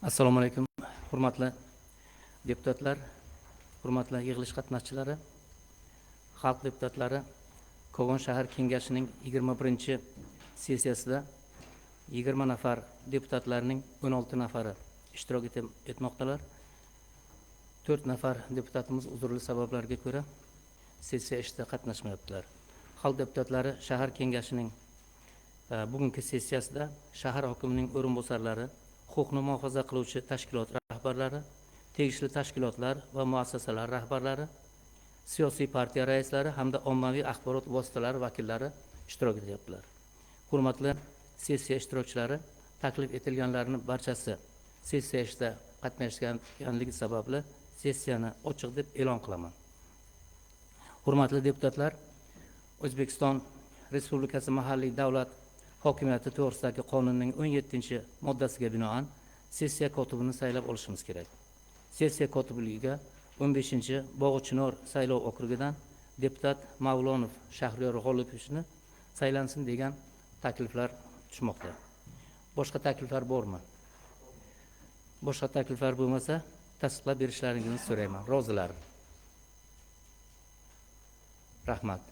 Assalomu alaykum, hurmatli deputatlar, hurmatli yig'ilish qatnashchilari, xalq deputatlari. Kogon shahar kengashining 21-sessiyasida 20 nafar deputatlarning 16 nafari ishtirok etmoqdalar. 4 nafar deputatimiz uzrli sabablarga ko'ra sessiya ishida qatnashmayaptilar. Xalq deputatlari shahar kengashining bugungi sessiyasida shahar hokimining o'rinbosarlari, huquqni muhofaza qiluvchi tashkilot rahbarlari, tegishli tashkilotlar va muassasalar rahbarlari, siyosiy partiya raislari hamda ommaviy axborot vositalari vakillari ishtirok etyaptilar. Hurmatli sessiya ishtirokchilari, taklif etilganlarning barchasi sessiya ishida qatnashganligi sababli sessiyani ochiq deb e'lon qilaman. Hurmatli deputatlar, O'zbekiston Respublikasi mahalliy davlat hokimiyati to'g'risidagi qonunning 17-moddasiga binoan sessiya kotibini saylab olishimiz kerak. Sessiya kotibligiga 15-Bog'ichinor saylov okrugidan deputat Mavlonov Shahriyor G'olipovni saylansin degan takliflar tushmoqda. Boshqa takliflar bormi? Boshqa takliflar bo'lmasa, tasdiqlab berishlaringizni so'rayman. Rozilar. Rahmat.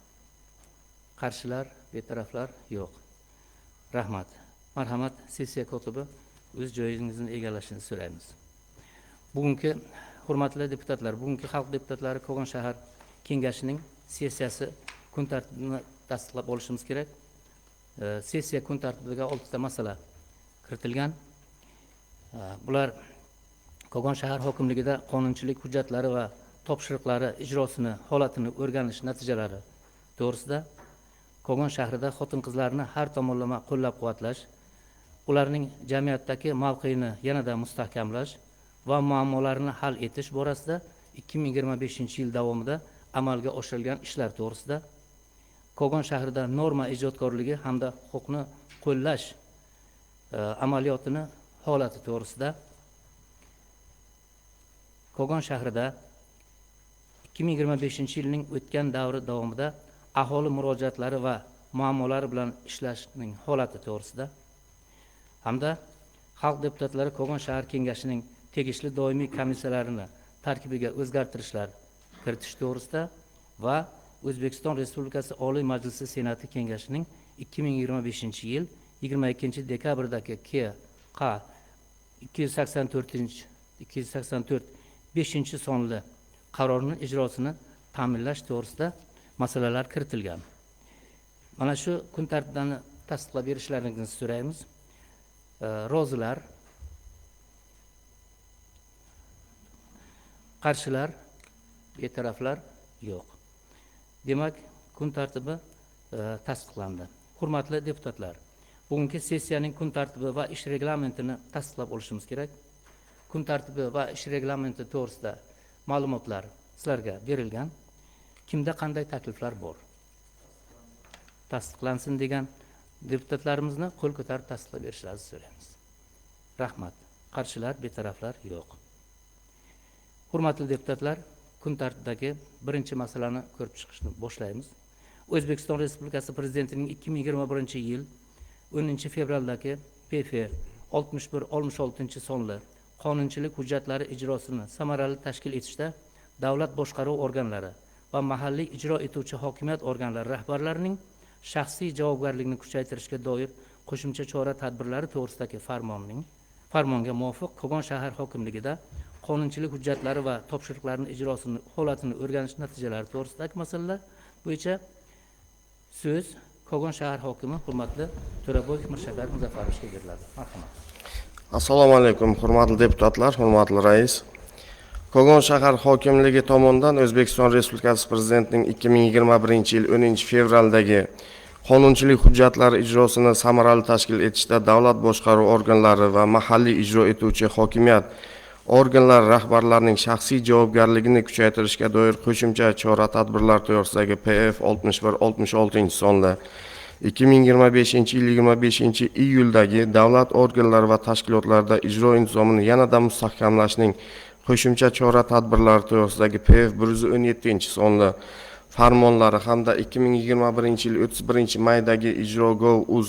Qarshilar, betaraflar yo'q. Rahmat. Marhamat, sessiya kotibi o'z joyingizni egallashini so'raymiz. Bugungi hurmatli deputatlar, bugungi xalq deputatlari Kogon shahar kengashining sessiyasi kun tartibini tasdiqlab olishimiz kerak. Sessiya kun tartibiga 6 ta masala kiritilgan. Bular Kogon shahar hokimligida qonunchilik hujjatlari va topshiriqlari ijrosini holatini o'rganish natijalari to'g'risida, Kogon shahrida xotin-qizlarni har tomonlama qo'llab-quvvatlash, ularning jamiyatdagi mavqeini yanada mustahkamlash va muammolarini hal etish borasida 2025-yil davomida amalga oshirilgan ishlar to'g'risida, Kogon shahrida norma ijodkorligi hamda huquqni qo'llash amaliyotini holati to'g'risida, Kogon shahrida 2025-yilning o'tgan davri davomida aholi murojaatlari va muammolari bilan ishlashning holati to'g'risida hamda xalq deputatlari Kogon shahar kengashining tegishli doimiy komissiyalarini tarkibiga o'zgartirishlar kiritish to'g'risida va O'zbekiston Respublikasi Oliy Majlisi Senati kengashining 2025-yil 22 dekabrdagi KQ 284 5-sonli qarorining ijrosini ta'minlash to'g'risida masalalar kiritilgan. Mana shu kun tartibidan tasdiqlab berishlaringizni so'raymiz. Rozilar, qarshilar, betaraflar yo'q. Demak, kun tartibi tasdiqlandi. Hurmatli deputatlar, bugungi sessiyaning kun tartibi va ish reglamentini tasdiqlab olishimiz kerak. Kun tartibi va ish reglamenti to'g'risida ma'lumotlar sizlarga berilgan. Kimda qanday takliflar bor? Tasdiqlansin degan deputatlarimizni qo'l ko'tarib tasdiqlab berishlarini so'raymiz. Rahmat. Qarshilar, betaraflar yo'q. Hurmatli deputatlar, kun tartibidagi birinchi masalani ko'rib chiqishni boshlaymiz. O'zbekiston Respublikasi Prezidentining 2021-yil 10-fevraldagi PF 61-66-sonli qonunchilik hujjatlari ijrosini samarali tashkil etishda davlat boshqaruv organlari va mahalliy ijro etuvchi hokimiyat organlari rahbarlarining shaxsiy javobgarligini kuchaytirishga doir qo'shimcha chora tadbirlari to'g'risidagi farmonga muvofiq Kogon shahar hokimligida qonunchilik hujjatlari va topshiriqlarning ijrosini holatini o'rganish natijalari to'g'risidagi masalalar bo'yicha so'z Kogon shahar hokimi hurmatli To'raboyev Mirshakar Muzaffarovga beriladi. Marhamat. Assalomu alaykum, hurmatli deputatlar, hurmatli rais. Kogon shahar hokimligi tomonidan O'zbekiston Respublikasi Prezidentining 2021-yil 10-fevraldagi qonunchilik hujjatlari ijrosini samarali tashkil etishda davlat boshqaruv organlari va mahalliy ijro etuvchi hokimiyat organlari rahbarlarining shaxsiy javobgarligini kuchaytirishga doir qo'shimcha chora tadbirlar to'g'risidagi PF 61-66-sonli 2025-yil 25-iyuldagi davlat organlari va tashkilotlarida ijro intizomini yanada mustahkamlashning qo'shimcha chora tadbirlari to'g'risidagi PF 117-sonli farmonlari hamda 2021-yil 31-maydagi Ijro.gov.uz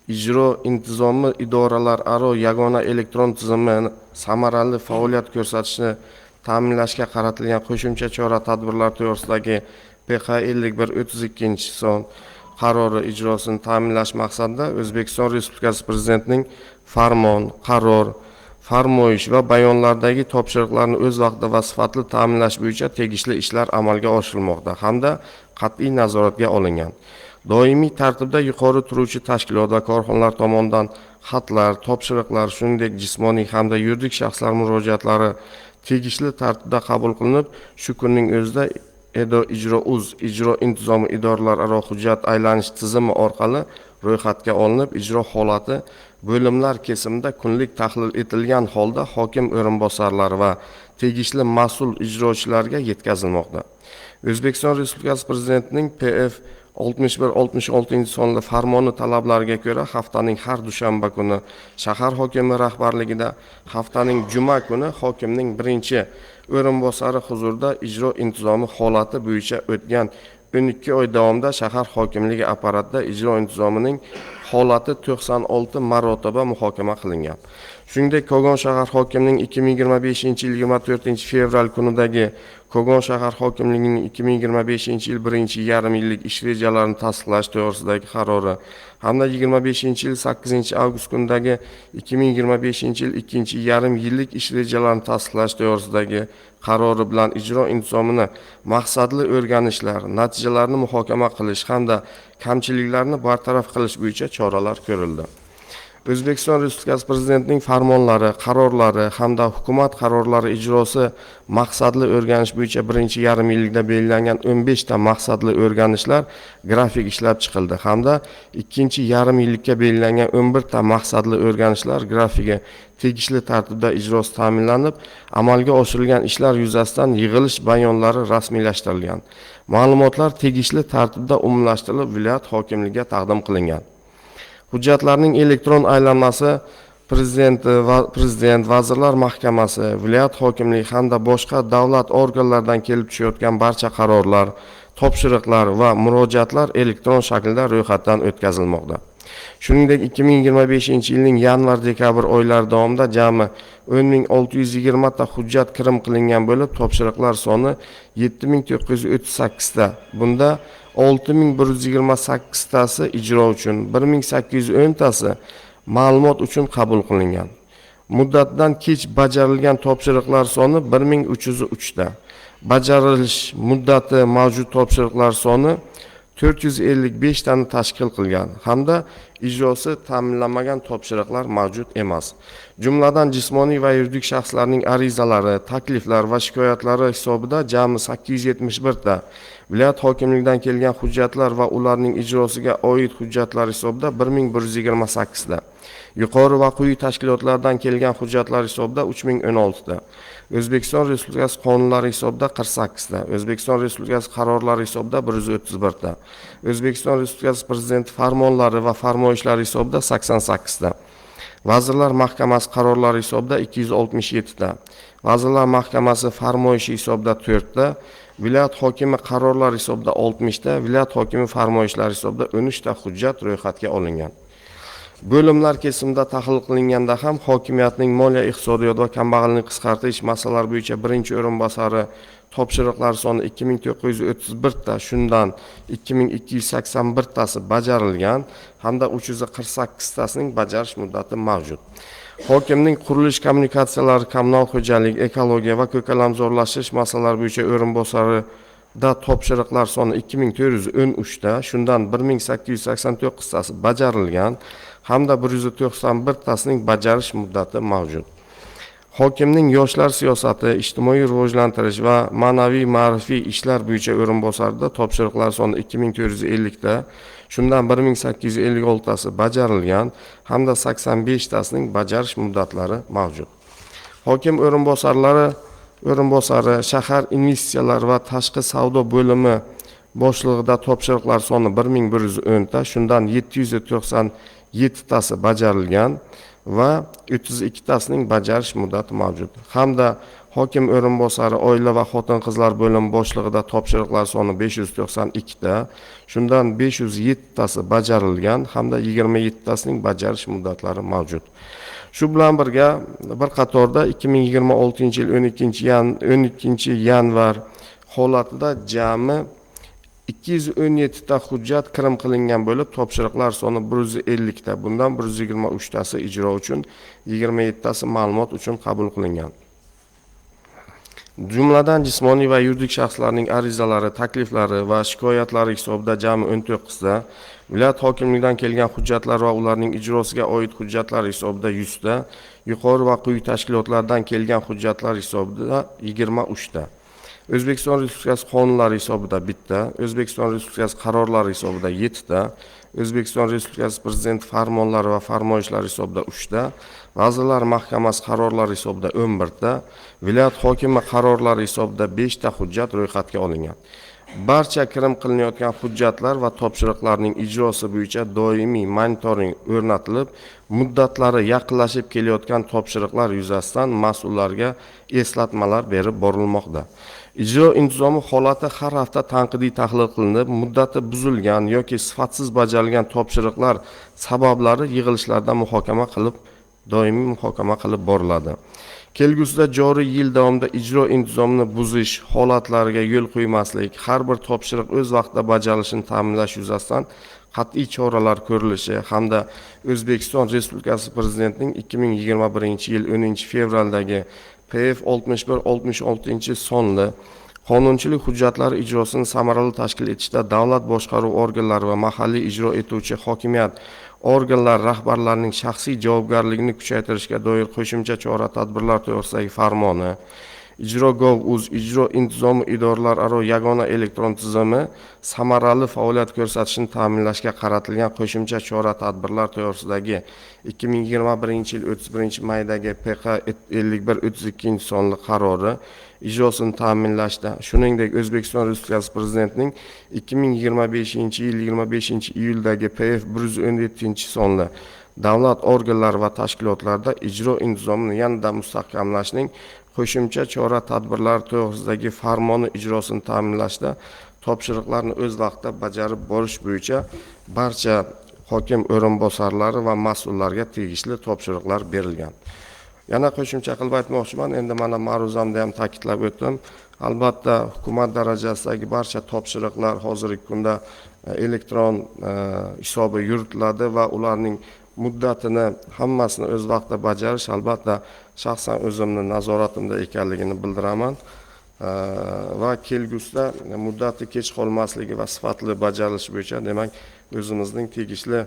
ijro intizomi idoralararo yagona elektron tizimi samarali faoliyat ko'rsatishni ta'minlashga qaratilgan qo'shimcha chora-tadbirlar to'g'risidagi PK 51/32 son qarori ijrosini ta'minlash maqsadida O'zbekiston Respublikasi Prezidentining farmon, qaror, farmoyish va bayonlardagi topshiriqlarni o'z vaqtida va sifatli ta'minlash bo'yicha tegishli ishlar amalga oshirilmoqda hamda qat'iy nazoratga olingan. Doimiy tartibda yuqori turuvchi tashkilot va korxonalar tomonidan xatlar, topshiriqlar, shuningdek jismoniy hamda yuridik shaxslar murojaatlari tegishli tartibda qabul qilinib, shu kunning o'zida ijro.uz ijro intizomi idoralararo hujjat aylanish tizimi orqali ro'yxatga olinib, ijro holati bo'limlar kesimida kunlik tahlil etilgan holda hokim o'rinbosarlari va tegishli mas'ul ijrochilarga yetkazilmoqda. O'zbekiston Respublikasi Prezidentining PF 61-66 sonli farmoni talablariga ko'ra haftaning har dushanba kuni shahar hokimi rahbarligida, haftaning juma kuni hokimning birinchi o'rinbosari huzurida ijro intizomi holati bo'yicha o'tgan 12 oy davomida shahar hokimligi apparatida ijro intizomining holati 96 marotaba muhokama qilingan. Shuningdek, Kogon shahar hokimining 2025-yil 24 fevral kunidagi Kogon shahar hokimligining 2025-yil 1 yillik ish rejalarini tasdiqlash to'g'risidagi qarori hamda 25-yil 8 avgust kunidagi 2025-yil 2 yillik ish rejalarini tasdiqlash to'g'risidagi qarori bilan ijro intizomini maqsadli o'rganishlar, natijalarini muhokama qilish hamda kamchiliklarni bartaraf qilish bo'yicha choralar ko'rildi. O'zbekiston Respublikasi Prezidentining farmonlari, qarorlari hamda hukumat qarorlari ijrosi maqsadli o'rganish bo'yicha 1,5 yillikda belgilangan 15 ta maqsadli o'rganishlar grafik ishlab chiqildi hamda 2,5 yillikka belgilangan 11 ta maqsadli o'rganishlar grafigi tegishli tartibda ijrosi ta'minlanib, amalga oshirilgan ishlar yuzasidan yig'ilish bayonlari rasmiylashtirilgan. Ma'lumotlar tegishli tartibda umumlashtirilib, viloyat hokimligiga taqdim qilingan. Hujjatlarning elektron aylanmasi Prezident, Vazirlar Mahkamasi, viloyat hokimligi hamda boshqa davlat organlaridan kelib tushayotgan barcha qarorlar, topshiriqlar va murojaatlar elektron shaklda ro'yxatdan o'tkazilmoqda. Shuningdek, 2025-yilning yanvar-dekabr oylari davomida jami 10.620 ta hujjat kirim qilingan bo'lib, topshiriqlar soni 7.938 ta. Bunda 6.128 tasi ijro uchun, 1.810 tasi ma'lumot uchun qabul qilingan. Muddatdan kech bajarilgan topshiriqlar soni 1.303 ta. Bajarilish muddati mavjud topshiriqlar soni 455 tani tashkil qilgan hamda ijrosi ta'minlanmagan topshiriqlar mavjud emas. Jumladan jismoniy va yuridik shaxslarning arizalari, takliflar va shikoyatlari hisobida jami 871 ta, viloyat hokimligidan kelgan hujjatlar va ularning ijrosiga oid hujjatlar hisobida 1128 ta, yuqori va quyi tashkilotlardan kelgan hujjatlar hisobida 3016 ta, O'zbekiston Respublikasi qonunlari hisobida 48 ta, O'zbekiston Respublikasi qarorlari hisobida 131 ta, O'zbekiston Respublikasi Prezidenti farmonlari va farmoyishlari hisobida 88 ta, Vazirlar Mahkamasi qarorlari hisobida 267 ta, Vazirlar Mahkamasi farmoyishi hisobida 4 ta, viloyat hokimi qarorlari hisobida 60 ta, viloyat hokimi farmoyishlari hisobida 13 ta hujjat ro'yxatga olingan. Bo'limlar kesimida tahlil qilinganda ham hokimiyatning moliya, iqtisodiyot va kambag'allikni qisqartirish masalalari bo'yicha birinchi o'rinbosari topshiriqlar soni 2931 ta, shundan 2281 tasi bajarilgan hamda 348 tasining bajarish muddati mavjud. Hokimning qurilish, kommunikatsiyalari, kommunal xo'jalik, ekologiya va ko'kalamzorlashtirish masalalari bo'yicha o'rinbosarida topshiriqlar soni 2413 ta, shundan 1889 tasi bajarilgan hamda 191 tasining bajarish muddati mavjud. Hokimning yoshlar siyosati, ijtimoiy rivojlantirish va ma'naviy ma'rifiy ishlar bo'yicha o'rinbosarida topshiriqlar soni 2450 ta, shundan 1856 tasi bajarilgan hamda 85 tasining bajarish muddatlari mavjud. Hokim o'rinbosari shahar investitsiyalar va tashqi savdo bo'limi boshlig'ida topshiriqlar soni 1110 ta, shundan 797 tasi bajarilgan va 32 tasining bajarish muddati mavjud. Hamda hokim o'rinbosari oila va xotin-qizlar bo'limi boshlig'ida topshiriqlar soni 592 ta, shundan 507 tasi bajarilgan hamda 27 tasining bajarish muddatlari mavjud. Shu bilan birga bir qatorda 2026-yil 12 yanvar holatida jami 217 ta hujjat kirim qilingan bo'lib, topshiriqlar soni 150 ta, bundan 123 tasi ijro uchun, 27 tasi ma'lumot uchun qabul qilingan. Jumladan jismoniy va yuridik shaxslarning arizalari, takliflari va shikoyatlari hisobida jami 19 ta, viloyat hokimligidan kelgan hujjatlar va ularning ijrosiga oid hujjatlar hisobida 100 ta, yuqori va quyi tashkilotlardan kelgan hujjatlar hisobida 23 ta. O'zbekiston Respublikasi qonunlari hisobida 1 ta, O'zbekiston Respublikasi qarorlari hisobida 7 ta, O'zbekiston Respublikasi Prezidenti farmonlari va farmoyishlari hisobida 3 ta, Vazirlar Mahkamasi qarorlari hisobida 11 ta, viloyat hokimi qarorlari hisobida 5 ta hujjat ro'yxatga olingan. Barcha kirim qilinayotgan hujjatlar va topshiriqlarning ijrosi bo'yicha doimiy monitoring o'rnatilib, muddatlari yaqinlashib kelayotgan topshiriqlar yuzasidan mas'ullarga eslatmalar berib borilmoqda. Ijro intizomi holati har hafta tanqidiy tahlil qilinib, muddati buzilgan yoki sifatsiz bajarilgan topshiriqlar sabablari yig'ilishlarda doimiy muhokama qilib boriladi. Kelgusida joriy yil davomida ijro intizomini buzish holatlariga yo'l qo'ymaslik, har bir topshiriq o'z vaqtida bajarilishini ta'minlash yuzasidan qat'iy choralar ko'rilishi hamda O'zbekiston Respublikasi Prezidentining 2021-yil 10-fevraldagi PF 61-66 sonli qonunchilik hujjatlari ijrosini samarali tashkil etishda davlat boshqaruv organlari va mahalliy ijro etuvchi hokimiyat organlar rahbarlarining shaxsiy javobgarligini kuchaytirishga doir qo'shimcha chora-tadbirlar to'g'risidagi farmoni, Ijro.gov.uz ijro intizomi idoralararo yagona elektron tizimi samarali faoliyat ko'rsatishini ta'minlashga qaratilgan qo'shimcha chora-tadbirlar to'g'risidagi 2021-yil 31-maydagi PQ 51-32 sonli qarori ijrosini ta'minlashda, shuningdek O'zbekiston Respublikasi Prezidentining 2025-yil 25-iyuldagi PF 117 sonli davlat organlari va tashkilotlarda ijro intizomini yanada mustahkamlashning qo'shimcha chora-tadbirlar to'g'risidagi farmoni ijrosini ta'minlashda topshiriqlarni o'z vaqtida bajarib borish bo'yicha barcha hokim o'rinbosarlari va mas'ullarga tegishli topshiriqlar berilgan. Yana qo'shimcha qilib aytmoqchiman, endi mana ma'ruzamda ham ta'kidlab o'tdim. Albatta, hukumat darajasidagi barcha topshiriqlar hozirgi kunda elektron hisobi yuritiladi va ularning muddatini hammasini o'z vaqtida bajarish albatta shaxsan o'zimni nazoratimda ekanligini bildiraman va kelgusida muddati kech qolmasligi va sifatli bajarilishi bo'yicha demak o'zimizning tegishli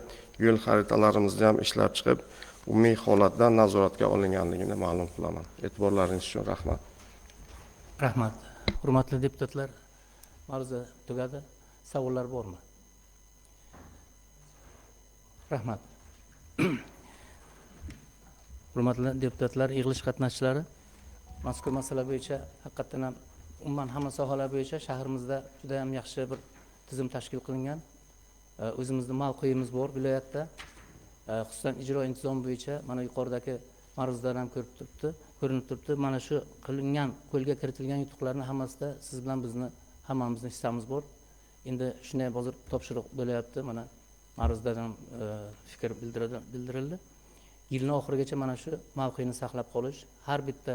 yo'l xaritalarimizni ham ishlab chiqib umumiy holatdan nazoratga olinganligini ma'lum qilaman. E'tiborlaringiz uchun rahmat. Rahmat. Hurmatli deputatlar, ma'ruza tugadi. Savollar bormi? Rahmat. Hurmatli deputatlar, yig'ilish qatnashchilari, mazkur masala bo'yicha haqiqatan ham umuman hamma sohalar bo'yicha shahrimizda juda ham yaxshi bir tizim tashkil qilingan. O'zimizning mavqeyimiz bor viloyatda. Xususan ijro intizomi bo'yicha mana yuqoridagi ma'ruzadan ham ko'rinib turibdi. Mana shu qilingan, qo'lga kiritilgan yutuqlarning hammasida siz bilan hammamizning hissamiz bor. Endi shunday hozir topshiriq bo'layapti. Mana ma'ruzadan ham fikr bildirildi. Yilning oxirigacha mana shu mavqeni saqlab qolish, har bitta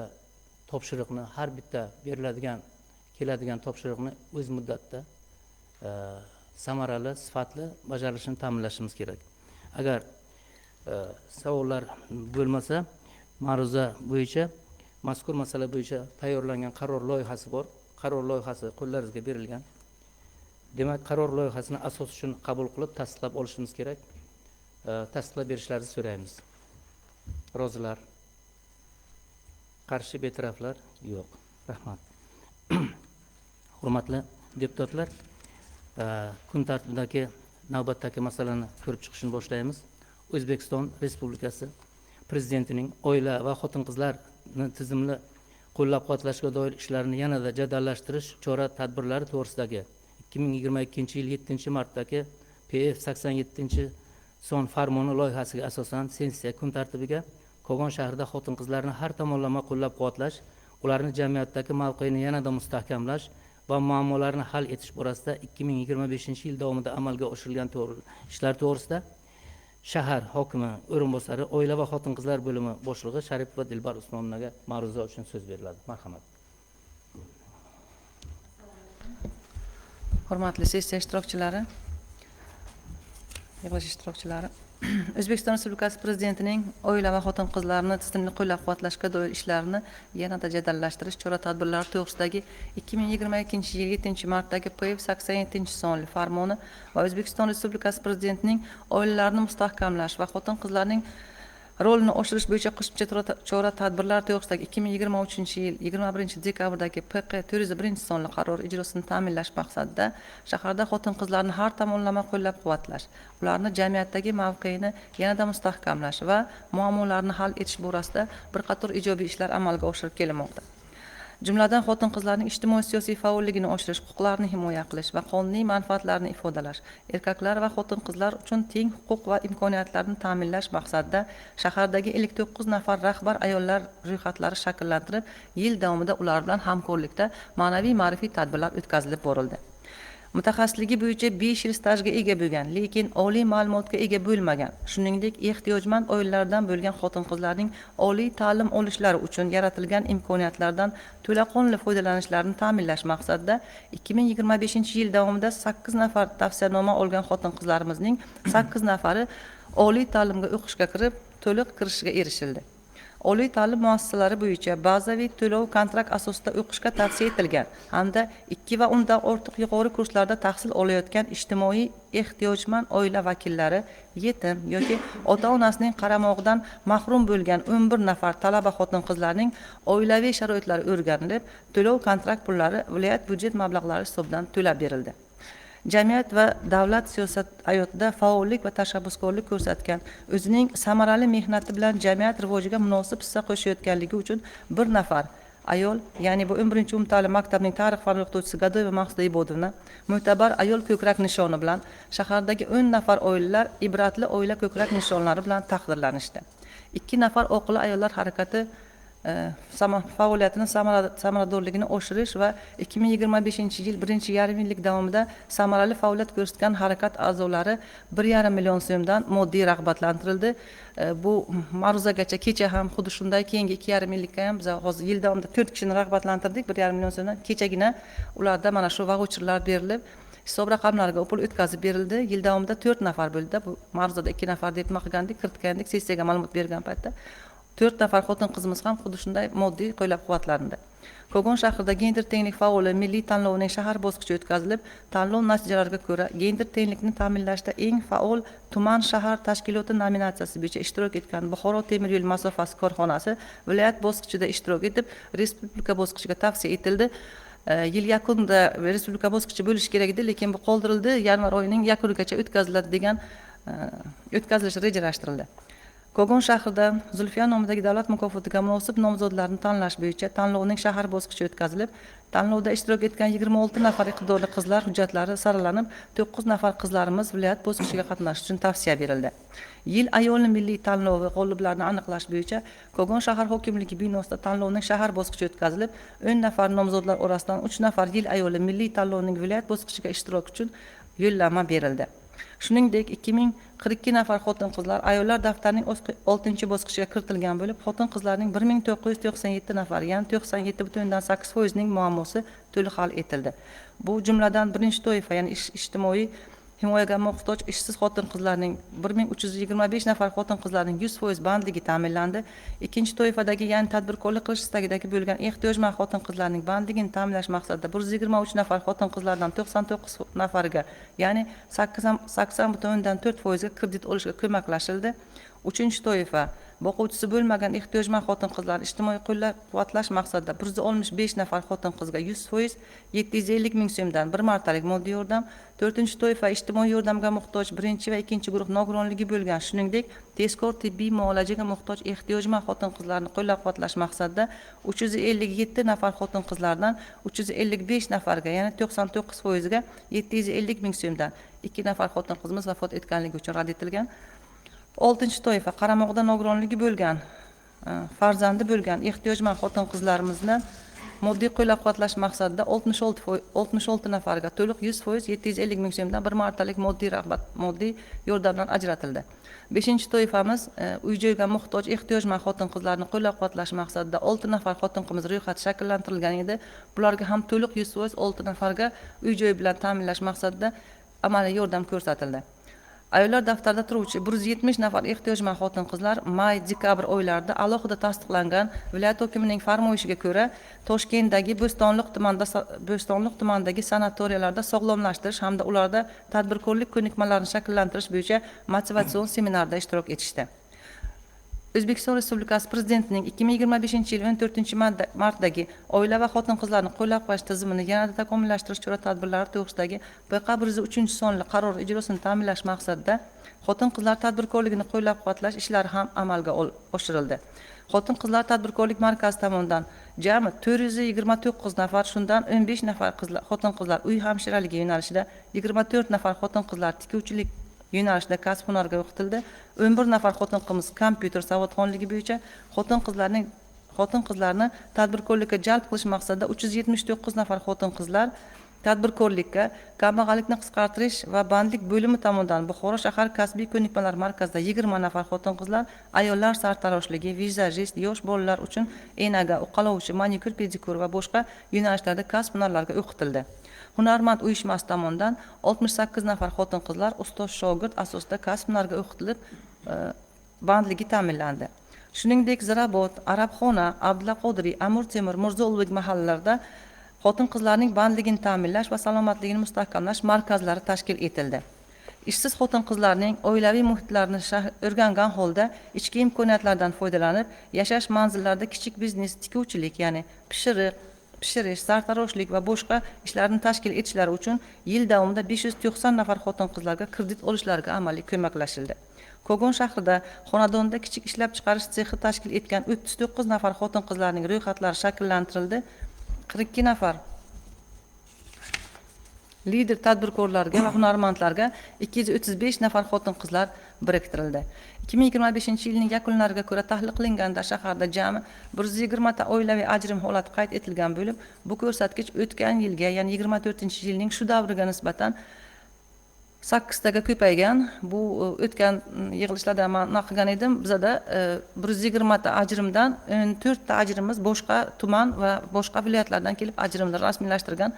topshiriqni, har bitta keladigan topshiriqni o'z muddatida samarali, sifatli bajarilishini ta'minlashimiz kerak. Agar savollar bo'lmasa, ma'ruza bo'yicha mazkur masala bo'yicha tayyorlangan qaror loyihasi bor. Qaror loyihasi qo'llaringizga berilgan. Demak, qaror loyihasini asos uchun qabul qilib tasdiqlab olishimiz kerak. Tasdiqlab berishlaringizni so'raymiz. Rozilar? Qarshi betaraflar? Yo'q. Rahmat. Hurmatli deputatlar, kun tartibidagi navbatdagi masalani ko'rib chiqishni boshlaymiz. O'zbekiston Respublikasi Prezidentining oila va xotin-qizlarni tizimli qo'llab-quvvatlashga doir ishlarni yanada jadallashtirish chora-tadbirlari to'g'risidagi 2022-yil 7-martdagi PF 87 son farmoni loyihasiga asosan sensiya kun tartibiga Kogon shahrida xotin-qizlarni har tomonlama qo'llab-quvvatlash, ularni jamiyatdagi mavqeini yanada mustahkamlash va muammolarni hal etish borasida 2025-yil davomida amalga oshirilgan ishlar to'g'risida shahar hokimi o'rinbosari oila va xotin-qizlar bo'limi boshlig'i Sharipova Dilbar Usmonovnaga ma'ruza uchun so'z beriladi. Marhamat. Hurmatli sessiya ishtirokchilari, yig'ilish ishtirokchilari, O'zbekiston Respublikasi Prezidentining oila va xotin-qizlarni tizimli qo'llab-quvvatlashga doir ishlarini yanada jadallashtirish chora-tadbirlari to'g'risidagi 2022-yil 7-martdagi PF 87-sonli farmoni va O'zbekiston Respublikasi Prezidentining oilalarni mustahkamlash va xotin-qizlarning rolini oshirish bo'yicha qo'shimcha chora-tadbirlar to'g'risidagi 2023-yil 21-dekabrdagi PQ 401-sonli qaror ijrosini ta'minlash maqsadida shaharda xotin-qizlarni har tomonlama qo'llab-quvvatlash, ularni jamiyatdagi mavqeini yanada mustahkamlash va muammolarni hal etish borasida bir qator ijobiy ishlar amalga oshirib kelinmoqda. Jumladan xotin-qizlarning ijtimoiy-siyosiy faolligini oshirish, huquqlarini himoya qilish va qonuniy manfaatlarini ifodalash, erkaklar va xotin-qizlar uchun teng huquq va imkoniyatlarni ta'minlash maqsadida shahardagi 59 nafar rahbar ayollar ro'yxatlari shakllantirib, yil davomida ular bilan hamkorlikda ma'naviy-ma'rifiy tadbirlar o'tkazilib borildi. Mutaxassisligi bo'yicha 5 yil stajga ega bo'lgan, lekin oliy ma'lumotga ega bo'lmagan, shuningdek ehtiyojmand oilalardan bo'lgan xotin-qizlarning oliy ta'lim olishlari uchun yaratilgan imkoniyatlardan to'laqonli foydalanishlarini ta'minlash maqsadida 2025-yil davomida 8 nafar tavsiyanoma olgan xotin-qizlarimizning 8 nafari oliy ta'limga o'qishga kirib, to'liq kirishiga erishildi. Oliy ta'lim muassasalari bo'yicha bazaviy to'lov kontrakt asosida o'qishga tavsiya etilgan hamda 2 va undan ortiq yuqori kurslarda tahsil olayotgan ijtimoiy ehtiyojmand oila vakillari, yetim yoki ota-onasining qaramog'idan mahrum bo'lgan 11 nafar talaba xotin-qizlarning oilaviy sharoitlari o'rganilib, to'lov kontrakt pullari viloyat byudjet mablag'lari hisobidan to'lab berildi. Jamiyat va davlat siyosat hayotida faollik va tashabbuskorlik ko'rsatgan, o'zining samarali mehnati bilan jamiyat rivojiga munosib hissa qo'shayotganligi uchun bir nafar ayol, ya'ni bu 11-umumta'lim maktabining tarix fani o'qituvchisi Gadoyeva Maqsuda Ibodovna mo'tabar ayol ko'krak nishoni bilan shahardagi 10 nafar oilalar ibratli oila ko'krak nishonlari bilan taqdirlanishdi. 2 nafar oqila ayollar harakati faoliyatini samaradorligini oshirish va 2025-yil 1,5 yillik davomida samarali faoliyat ko'rsatgan harakat a'zolari 1,5 million so'mdan moddiy rag'batlantirildi. Bu ma'ruzagacha kecha ham xuddi shunday, keyingi 2,5 yillikka ham biz hozir yil davomida 4 kishini rag'batlantirdik, 1,5 million so'mdan. Kechagina ularda mana shu voucherlar berilib, hisob raqamlariga pul o'tkazib berildi. Yil davomida 4 nafar bo'ldi. Bu ma'ruzada 2 nafar deb maqgandik, kiritgandik, sessiyaga ma'lumot bergan paytda 4 nafar xotin-qizimiz ham xuddi shunday moddiy qo'llab-quvvatlandi. Kogon shahrida gender tenglik faoli milliy tanlovining shahar bosqichi o'tkazilib, tanlov natijalariga ko'ra gender tenglikni ta'minlashda eng faol tuman shahar tashkiloti nominatsiyasi bo'yicha ishtirok etgan Buxoro temir yo'l masofasi korxonasi viloyat bosqichida ishtirok etib, respublika bosqichiga tavsiya etildi. Yil yakunida respublika bosqichi bo'lishi kerak edi, lekin bu qoldirildi. Yanvar oyining yakunigacha o'tkaziladi degan o'tkazilishi rejalashtirildi. Kogon shahrida Zulfiya nomidagi davlat mukofotiga munosib nomzodlarni tanlash bo'yicha tanlovning shahar bosqichi o'tkazilib, tanlovda ishtirok etgan 26 nafar iqtidorli qizlar hujjatlari saralanib, 9 nafar qizlarimiz viloyat bosqichiga qatnashish uchun tavsiya berildi. Yil ayolni milliy tanlovi g'oliblarini aniqlash bo'yicha Kogon shahar hokimligi binosida tanlovning shahar bosqichi o'tkazilib, 10 nafar nomzodlar orasidan 3 nafar yil ayoli milliy tanlovning viloyat bosqichiga ishtirok uchun yo'llanma berildi. Shuningdek, 2042 nafar xotin-qizlar ayollar daftarining 6-bosqichiga kiritilgan bo'lib, xotin-qizlarning 1997 nafar, ya'ni 97,8% ning muammosi to'liq hal etildi. Bu jumladan birinchi toifa, ya'ni ijtimoiy himoyaga muhtoj ishsiz xotin-qizlarning 1325 nafar xotin-qizlarning 100% bandligi ta'minlandi. Ikkinchi toifadagi, ya'ni tadbirkorlik qilish istagidagi bo'lgan ehtiyojmand xotin-qizlarning bandligini ta'minlash maqsadida 123 nafar xotin-qizlardan 99 nafariga, ya'ni 80,4% ga kredit olishga ko'maklashildi. Uchinchi toifa boquvchisi bo'lmagan ehtiyojmand xotin-qizlarni ijtimoiy qo'llab-quvvatlash maqsadida 165 nafar xotin-qizga 100% 750 ming so'mdan bir martalik moddiy yordam. To'rtinchi toifa ijtimoiy yordamga muhtoj birinchi va ikkinchi guruh nogironligi bo'lgan, shuningdek tezkor tibbiy muolajaga muhtoj ehtiyojmand xotin-qizlarni qo'llab-quvvatlash maqsadida 357 nafar xotin-qizlardan 355 nafarga, ya'ni 99% ga 750 ming so'mdan 2 nafar xotin qizimiz vafot etganligi uchun rad etilgan. 6-chi toifa qaramog'ida nogironligi bo'lgan, farzandi bo'lgan ehtiyojmand xotin qizlarimizni moddiy qo'llab-quvvatlash maqsadida 66 nafarga to'liq 100% 750 ming so'mdan bir martalik moddiy yordamlar ajratildi. 5-chi toifamiz uy-joyga muhtoj ehtiyojmand xotin qizlarni qo'llab-quvvatlash maqsadida 6 nafar xotin qizimiz ro'yxati shakllantirilgan edi. Bularga ham to'liq 100% 6 nafarga uy-joy bilan ta'minlash maqsadida amaliy yordam ko'rsatildi. Ayollar daftarida turuvchi 170 nafar ehtiyojmand xotin qizlar may-dekabr oylarida alohida tasdiqlangan viloyat hokimining farmoyishiga ko'ra Toshkentdagi Bo'stonliq tumanidagi sanatoriyalarda sog'lomlashtirish hamda ularda tadbirkorlik ko'nikmalarini shakllantirish bo'yicha motivatsion seminarda ishtirok etishdi. O'zbekiston Respublikasi Prezidentining 2025-yil 14-martdagi oila va xotin qizlarni qo'llab-quvvatlash tizimini yanada takomillashtirish chora-tadbirlari to'g'risidagi PQ 103-sonli qaror ijrosini ta'minlash maqsadida xotin qizlar tadbirkorligini qo'llab-quvvatlash ishlari ham amalga oshirildi. Xotin qizlar tadbirkorlik markazi tomonidan jami 429 nafar, shundan 15 nafar xotin qizlar uy hamshiraligi yo'nalishida, 24 nafar xotin qizlar tikuvchilik yo'nalishida kasb hunarga o'qitildi. 11 nafar xotin qizimiz kompyuter savodxonligi bo'yicha xotin qizlarni tadbirkorlikka jalb qilish maqsadida 379 nafar xotin qizlar tadbirkorlikka, kambag'allikni qisqartirish va bandlik bo'limi tomonidan Buxoro shahar kasbiy ko'nikmalar markazida 20 nafar xotin qizlar ayollar sartaroshligi, vizajist, yosh bolalar uchun enaga, uqalovchi, manikyur, pedikyur va boshqa yo'nalishlarda kasb hunarlarga o'qitildi. Hunarmand uyushmasi tomonidan 68 nafar xotin qizlar ustoz shogird asosida kasb hunarga o'qitilib, bandligi ta'minlandi. Shuningdek, Zirabot, Arabxona, Abdulla Qodiriy, Amir Temur, Mirzo Ulug'bek mahallalarida xotin qizlarning bandligini ta'minlash va salomatligini mustahkamlash markazlari tashkil etildi. Ishsiz xotin qizlarning oilaviy muhitlarini o'rgangan holda ichki imkoniyatlardan foydalanib, yashash manzillarida kichik biznes, tikuvchilik, ya'ni pishirish, sartaroshlik va boshqa ishlarni tashkil etishlari uchun yil davomida 590 nafar xotin qizlarga kredit olishlariga amaliy ko'maklashildi. Kogon shahrida xonadonda kichik ishlab chiqarish sexi tashkil etgan 39 nafar xotin qizlarning ro'yxatlari shakllantirildi. 42 nafar lider tadbirkorlarga va hunarmandlarga 235 nafar xotin qizlar biriktirildi. 2025-yilning yakunlariga ko'ra tahlil qilinganda shaharda jami 120 ta oilaviy ajrim holati qayd etilgan bo'lib, bu ko'rsatkich o'tgan yilga, ya'ni 24-yilning shu davriga nisbatan 8 taga ko'paygan. Bu o'tgan yig'ilishlarda men qilgan edim. Bizda 120 ta ajrimdan 14 ta ajrimiz boshqa tuman va boshqa viloyatlardan kelib ajrimlar rasmiylashtirgan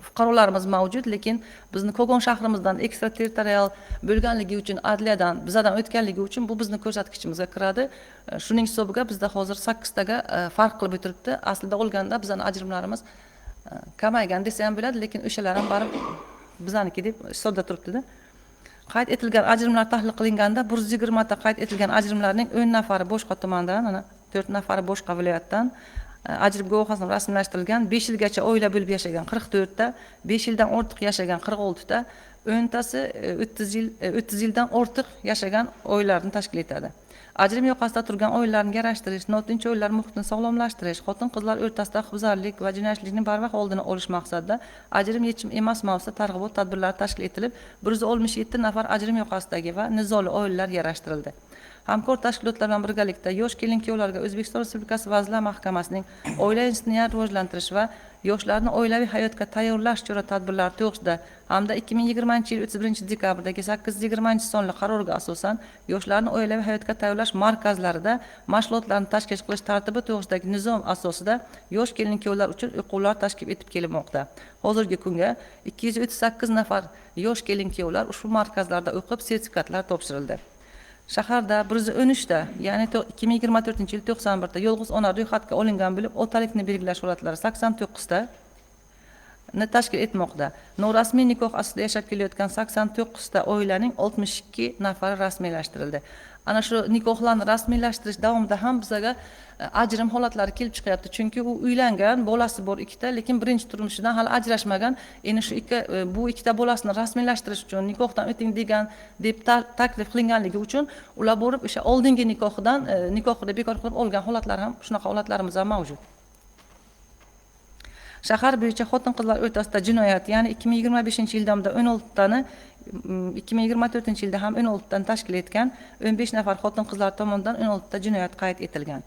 fuqarolarimiz mavjud, lekin bizni Kogon shahrimizdan ekstraterritorial bo'lganligi uchun, adliyadan bizdan o'tganligi uchun bu bizning ko'rsatkichimizga kiradi. Shuning hisobiga bizda hozir 8 taga farq qilib o'tiribdi. Aslida olganda bizning ajrimlarimiz kamaygan desa ham bo'ladi, lekin o'shalar ham barib bizaniki deb hisobda turibdi-da. Qayd etilgan ajrimlar tahlil qilinganda 120 ta qayd etilgan ajrimlarning 10 nafari boshqa tumandan, 4 nafari boshqa viloyatdan ajrim guvohnosini rasmiylashtirilgan, 5 yilgacha oila bo'lib yashagan 44 ta, 5 yildan ortiq yashagan 46 ta, 10 tasi 30 yildan ortiq yashagan oilalarni tashkil etadi. Ajrim yoqasida turgan oilalarni yarashtirish, notinch oilalar muhitini sog'lomlashtirish, xotin-qizlar o'rtasida huquqbuzarlik va jinoyatchilikning barvaqt oldini olish maqsadida ajrim yechim emas mavzuda targ'ibot tadbirlari tashkil etilib, 167 nafar ajrim yoqasidagi va nizoli oilalar yarashtirildi. Hamkor tashkilotlar bilan birgalikda yosh kelin-kuyovlarga O'zbekiston Respublikasi Vazirlar Mahkamasining oila institutini rivojlantirish va yoshlarni oilaviy hayotga tayyorlash chora-tadbirlari to'g'risida hamda 2020-yil 31-dekabrdagi 820-sonli qarorga asosan yoshlarni oilaviy hayotga tayyorlash markazlarida mashg'ulotlarni tashkil qilish tartibi to'g'risidagi nizom asosida yosh kelin-kuyovlar uchun o'quvlar tashkil etib kelinmoqda. Hozirgi kunga 238 nafar yosh kelin-kuyovlar ushbu markazlarda o'qib, sertifikatlar topshirildi. Shaharda 113 ta, ya'ni 2024-yil 91 ta yolg'iz ona ro'yxatga olingan bo'lib, otalikni belgilash holatlari 89 ta ni tashkil etmoqda. Norasmiy nikoh asosida yashab kelayotgan 89 ta oilaning 62 nafari rasmiylashtirildi. Ana shu nikohlarni rasmiylashtirish davomida ham bizga ajrim holatlari kelib chiqyapti. Chunki u uylangan, bolasi bor ikkita, lekin birinchi turmushidan hali ajrashmagan. Endi shu bu ikkita bolasini rasmiylashtirish uchun nikohdan o'ting degan deb taklif qilinganligi uchun ular borib o'sha oldingi nikohida bekor qilib olgan holatlar ham, shunaqa holatlarimiz ham mavjud. Shahar bo'yicha xotin-qizlar o'rtasida jinoyat, ya'ni 2025-yil davomida 16 tani, 2024-yilda ham 16 tani tashkil etgan, 15 nafar xotin-qizlar tomonidan 16 ta jinoyat qayd etilgan.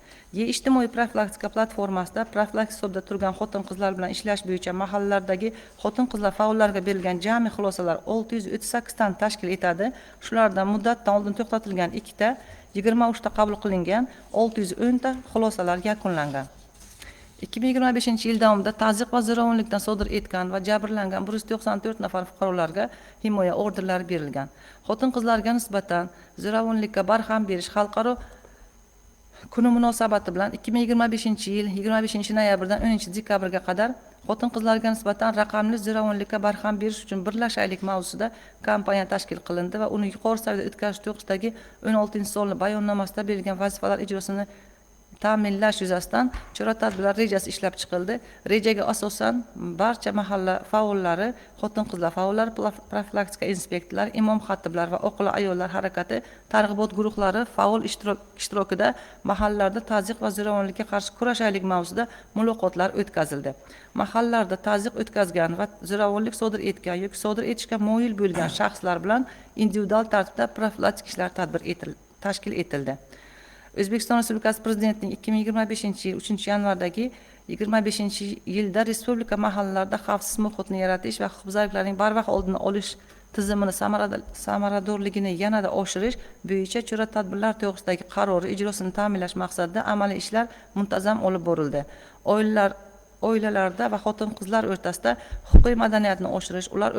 Ijtimoiy profilaktika platformasida profilaktik hisobda turgan xotin-qizlar bilan ishlash bo'yicha mahallalardagi xotin-qizlar faollarga berilgan jami xulosalar 638 tani tashkil etadi. Shulardan muddatdan oldin to'xtatilgan 2 ta, 23 ta qabul qilingan, 610 ta xulosalar yakunlangan. 2025-yil davomida tazyiq va zo'ravonlikdan sodir etgan va jabrlangan 194 nafar fuqarolarga himoya orderlari berilgan. Xotin-qizlarga nisbatan zo'ravonlikka barham berish xalqaro kuni munosabati bilan 2025-yil 25-noyabrdan 10-dekabrga qadar xotin-qizlarga nisbatan raqamli zo'ravonlikka barham berish uchun birlashaylik mavzusida kampaniya tashkil qilindi va uni yuqori saviyada o'tkazish to'g'risidagi 16-sonli bayonnomasida berilgan vazifalar ijrosini ta'minlash yuzasidan chora-tadbirlar rejasi ishlab chiqildi. Rejaga asosan barcha mahalla faollari, xotin-qizlar faollari, profilaktika inspektorlari, imom xatiblar va oqila ayollar harakati targ'ibot guruhlari faol ishtirokida mahallalarda tazyiq va zo'ravonlikka qarshi kurashaylik mavzusida muloqotlar o'tkazildi. Mahallalarda tazyiq o'tkazgan va zo'ravonlik sodir etgan yoki sodir etishga moyil bo'lgan shaxslar bilan individual tartibda profilaktik ishlar tashkil etildi. O'zbekiston Respublikasi Prezidentining 2025-yil 3-yanvardagi 25-yilda respublika mahallalarida xavfsiz muhitni yaratish va huquqbuzarliklarning barvaqt oldini olish tizimini samaradorligini yanada oshirish bo'yicha chora-tadbirlar to'g'risidagi qarori ijrosini ta'minlash maqsadida amaliy ishlar muntazam olib borildi. Oilalarda va xotin-qizlar o'rtasida huquqiy madaniyatni oshirish, ular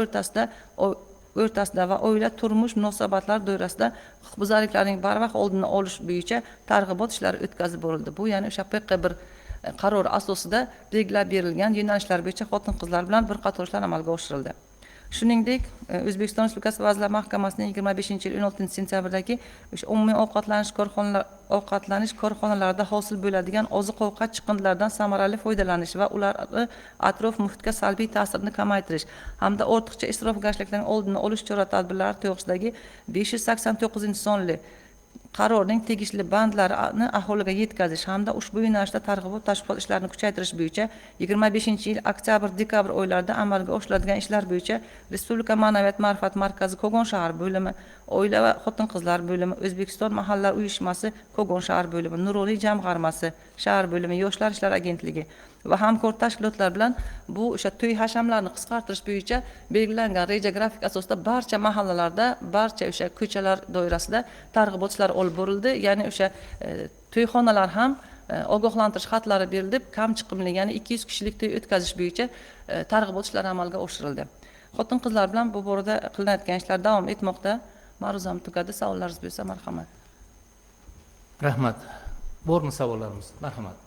o'rtasida va oila turmush munosabatlari doirasida huquqbuzarliklarning barvaqt oldini olish bo'yicha targ'ibot ishlari o'tkazib borildi. Bu ya'ni o'sha PQ1 qarori asosida belgilab berilgan yo'nalishlar bo'yicha xotin-qizlar bilan bir qator ishlar amalga oshirildi. Shuningdek, O'zbekiston Respublikasi Vazirlar Mahkamasining 25-yil 16-sentyabrdagi umumiy ovqatlanish korxonalarida hosil bo'ladigan oziq-ovqat chiqindilaridan samarali foydalanish va ularni atrof muhitga salbiy ta'sirini kamaytirish hamda ortiqcha isrofgarchiliklarning oldini olish chora-tadbirlari to'g'risidagi 589-sonli qarorning tegishli bandlarini aholiga yetkazish hamda ushbu yo'nalishda targ'ibot tashviqot ishlarini kuchaytirish bo'yicha 25-yil oktyabr-dekabr oylarida amalga oshiriladigan ishlar bo'yicha Respublika Ma'naviyat ma'rifat markazi Kogon shahar bo'limi, Oila va xotin-qizlar bo'limi, O'zbekiston mahallalar uyushmasi Kogon shahar bo'limi, Nuroniy jamg'armasi shahar bo'limi, Yoshlar ishlari agentligi va hamkor tashkilotlar bilan bu o'sha to'y hashamlarni qisqartirish bo'yicha belgilangan reja grafik asosida barcha mahallalarda, barcha o'sha ko'chalar doirasida targ'ibot ishlari olib borildi. Ya'ni o'sha to'yxonalar ham ogohlantirish xatlari berildi, kam chiqimli, ya'ni 200 kishilik to'y o'tkazish bo'yicha targ'ibot ishlari amalga oshirildi. Xotin-qizlar bilan bu borada qilinayotgan ishlar davom etmoqda. Ma'ruzam tugadi. Savollaringiz bo'lsa, marhamat. Rahmat. Bormi savollarimiz? Marhamat.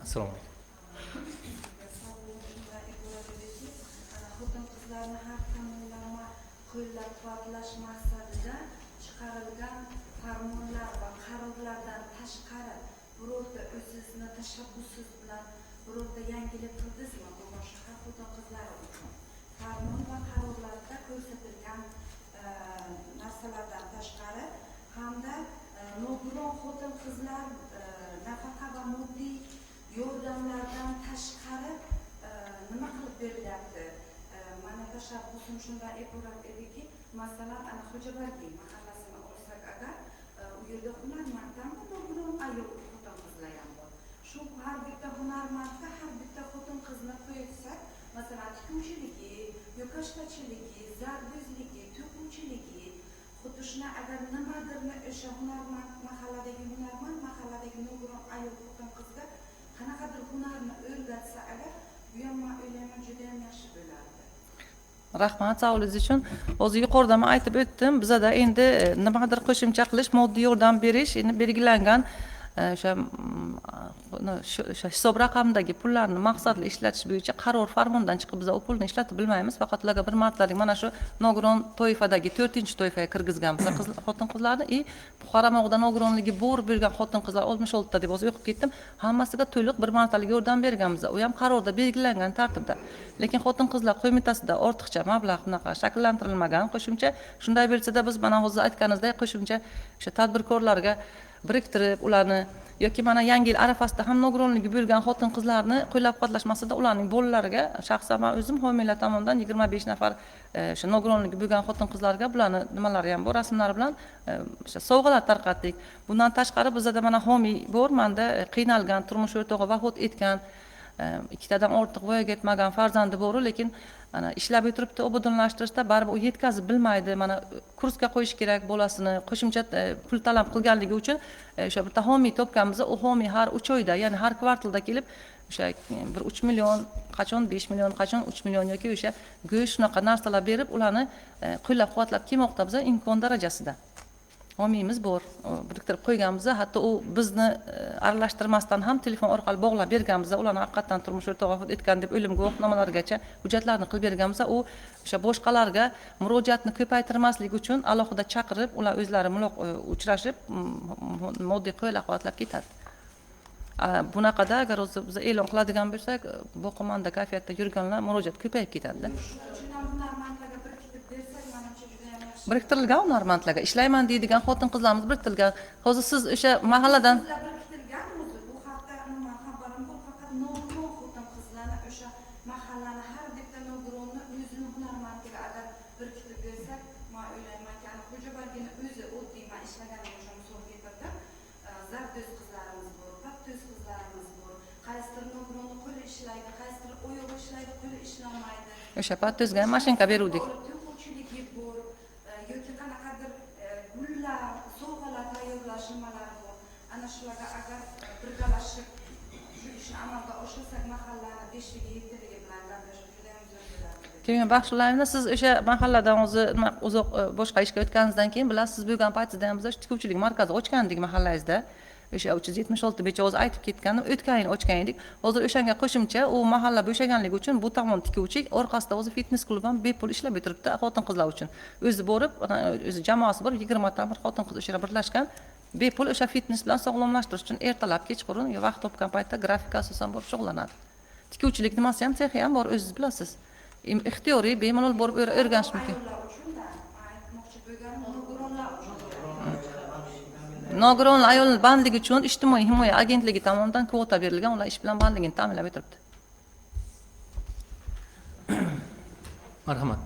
Assalomu alaykum. Xotin-qizlarni har tomonlama qo'llab-quvvatlash maqsadida chiqarilgan farmonlar va qarorlardan tashqari birorta o'zingizni tashabbusingiz bilan birorta yangilik qildingizmi? Kogon shahar xotin-qizlari uchun farmon va qarorlarda ko'rsatilgan narsalardan tashqari hamda nogiron xotin-qizlar nafaqa va moddiy yordamlardan tashqari nima qilib berilyapti? Mana tashabbusim shundan iborat ediki, masalan, ana Xo'jabargi mahallasini olsak agar, u yerda hunarmanddan nogiron ayol xotin-qizlar ham bor. Shu har bitta hunarmandga har bitta xotin-qizni qo'ysak, masalan, tikunchiligi, yo'qashtachiligi, zarbozligi, to'quvchiligi, xuddi shuna agar nimadirni o'sha hunarmand mahalladagi nogiron ayol xotin-qizga qanaqadir hunarni o'rgatsa agar, bu ham men o'ylayman juda ham yaxshi bo'lardi. Rahmat savolingiz uchun. Hozir yuqorida men aytib o'tdim, bizada endi nimadir qo'shimcha qilish, moddiy yordam berish, endi belgilangan o'sha hisob raqamidagi pullarni maqsadli ishlatish bo'yicha qaror farmondan chiqib biz u pulni ishlatib bilmaymiz, faqat ularga bir martalik mana shu nogiron toifadagi 4-toifaga kirgizganmiz xotin-qizlarni. Bu qaramog'ida nogironligi bor bo'lgan xotin-qizlar 66 ta deb hozir o'qib ketdim. Hammasiga to'liq bir martalik yordam berganmiz. U ham qarorda belgilangan tartibda. Lekin xotin-qizlar qo'mitasida ortiqcha mablag' bunaqa shakllantirilmagan. Qo'shimcha shunday bo'lsa-da biz mana hozir aytganingizdek qo'shimcha o'sha tadbirkorlarga biriktirib ularni yoki mana yangi yil arafasida ham nogironligi bo'lgan xotin qizlarni qo'llab-quvvatlash maqsadida ularning bolalariga shaxsan men o'zim homiylar tomonidan 25 nafar o'sha nogironligi bo'lgan xotin qizlarga bularni nimalari ham bor, rasmlari bilan o'sha sovg'alar tarqatdik. Bundan tashqari bizda mana homiy bor, menda qiynalgan, turmush o'rtog'i vafot etgan, ikkitadan ortiq voyaga yetmagan farzandi bor, lekin ana ishlab o'tiribdi, obodonlashtirishda baribir u yetkazib bilmaydi. Mana kursga qo'yish kerak bolasini, qo'shimcha pul talab qilganligi uchun o'sha bitta homiy topganmiz. U homiy har 3 oyda, ya'ni har kvartalda kelib o'sha bir 3 million, qachon 5 million, qachon 3 million yoki o'sha go'sht shunaqa narsalar berib, ularni qo'llab-quvvatlab kelmoqda biz imkon darajasida. Homiyimiz bor, biriktirib qo'yganmiz. Hatto u bizni aralashtirmasdan ham telefon orqali bog'lab berganmiz. Ularni haqiqatan turmush o'rtog'i vafot etgan deb o'lim guvohnomalarigacha hujjatlarni qilib berganmiz. U o'sha boshqalarga murojaatni ko'paytirmaslik uchun alohida chaqirib, ular o'zlari uchrashib, moddiy qo'llab-quvvatlab ketadi. Bunaqada agar o'zi biz e'lon qiladigan bo'lsak, bu qomanda kayfiyatda yurganlar murojaat ko'payib ketadi-da. Biriktirilgan hunarmandlarga ishlayman deydigan xotin qizlarimiz biriktirilgan. Hozir siz o'sha mahalladan bu haqda nima xabarim bor, faqat nogiron xotin qizlarni o'sha mahallani har bitta nogironni o'zini hunarmandligiga agar biriktirib bersak, men o'ylaymanki, Xo'jabargini o'zi oddiy men ishlaganimda o'sha misol keltirdim. Zardo'z qizlarimiz bor, patdo'z qizlarimiz bor. Qaysidir nogironni qo'li ishlaydi, qaysidir oyog'i ishlaydi, qo'li ishlamaydi. o'sha patdo'zga ham mashinka beruvdik. Yoki qanaqadir gullar, sovg'alar tayyorlash nimalari bor. Ana shularga agar birgalashib shu ishni amalga oshirsak, mahallani 5-liga 7-liga bilan gaplashib juda ham zo'r bo'ladi. Keyin baxshilaymiz, siz o'sha mahalladan o'zi uzoq boshqa ishga o'tganingizdan keyin bilasiz, siz bo'lgan paytingizda ham biz tikuvchilik markazi ochgandik mahallangizda. O'sha 376 becha o'zi aytib ketgan, o'tgan yil ochgan edik. Hozir o'shanga qo'shimcha u mahalla bo'shaganligi uchun bu tomon tikuvchi, orqasida o'zi fitness klub ham bepul ishlab o'tiribdi xotin qizlar uchun. O'zi borib, o'zi jamoasi bor, 20 ta xotin qiz o'sha birlashgan, bepul o'sha fitness bilan sog'lomlashtirish uchun ertalab, kechqurun vaqt topgan paytda grafika asosan borib shug'ullanadi. Tikuvchilik nimasi ham, sexi ham bor, o'zingiz bilasiz. Ixtiyoriy bemalol borib o'rganish mumkin. Nogiron ayol bandligi uchun ijtimoiy himoya agentligi tomonidan kvota berilgan, ular ish bilan bandligini ta'minlab o'tiribdi. Marhamat.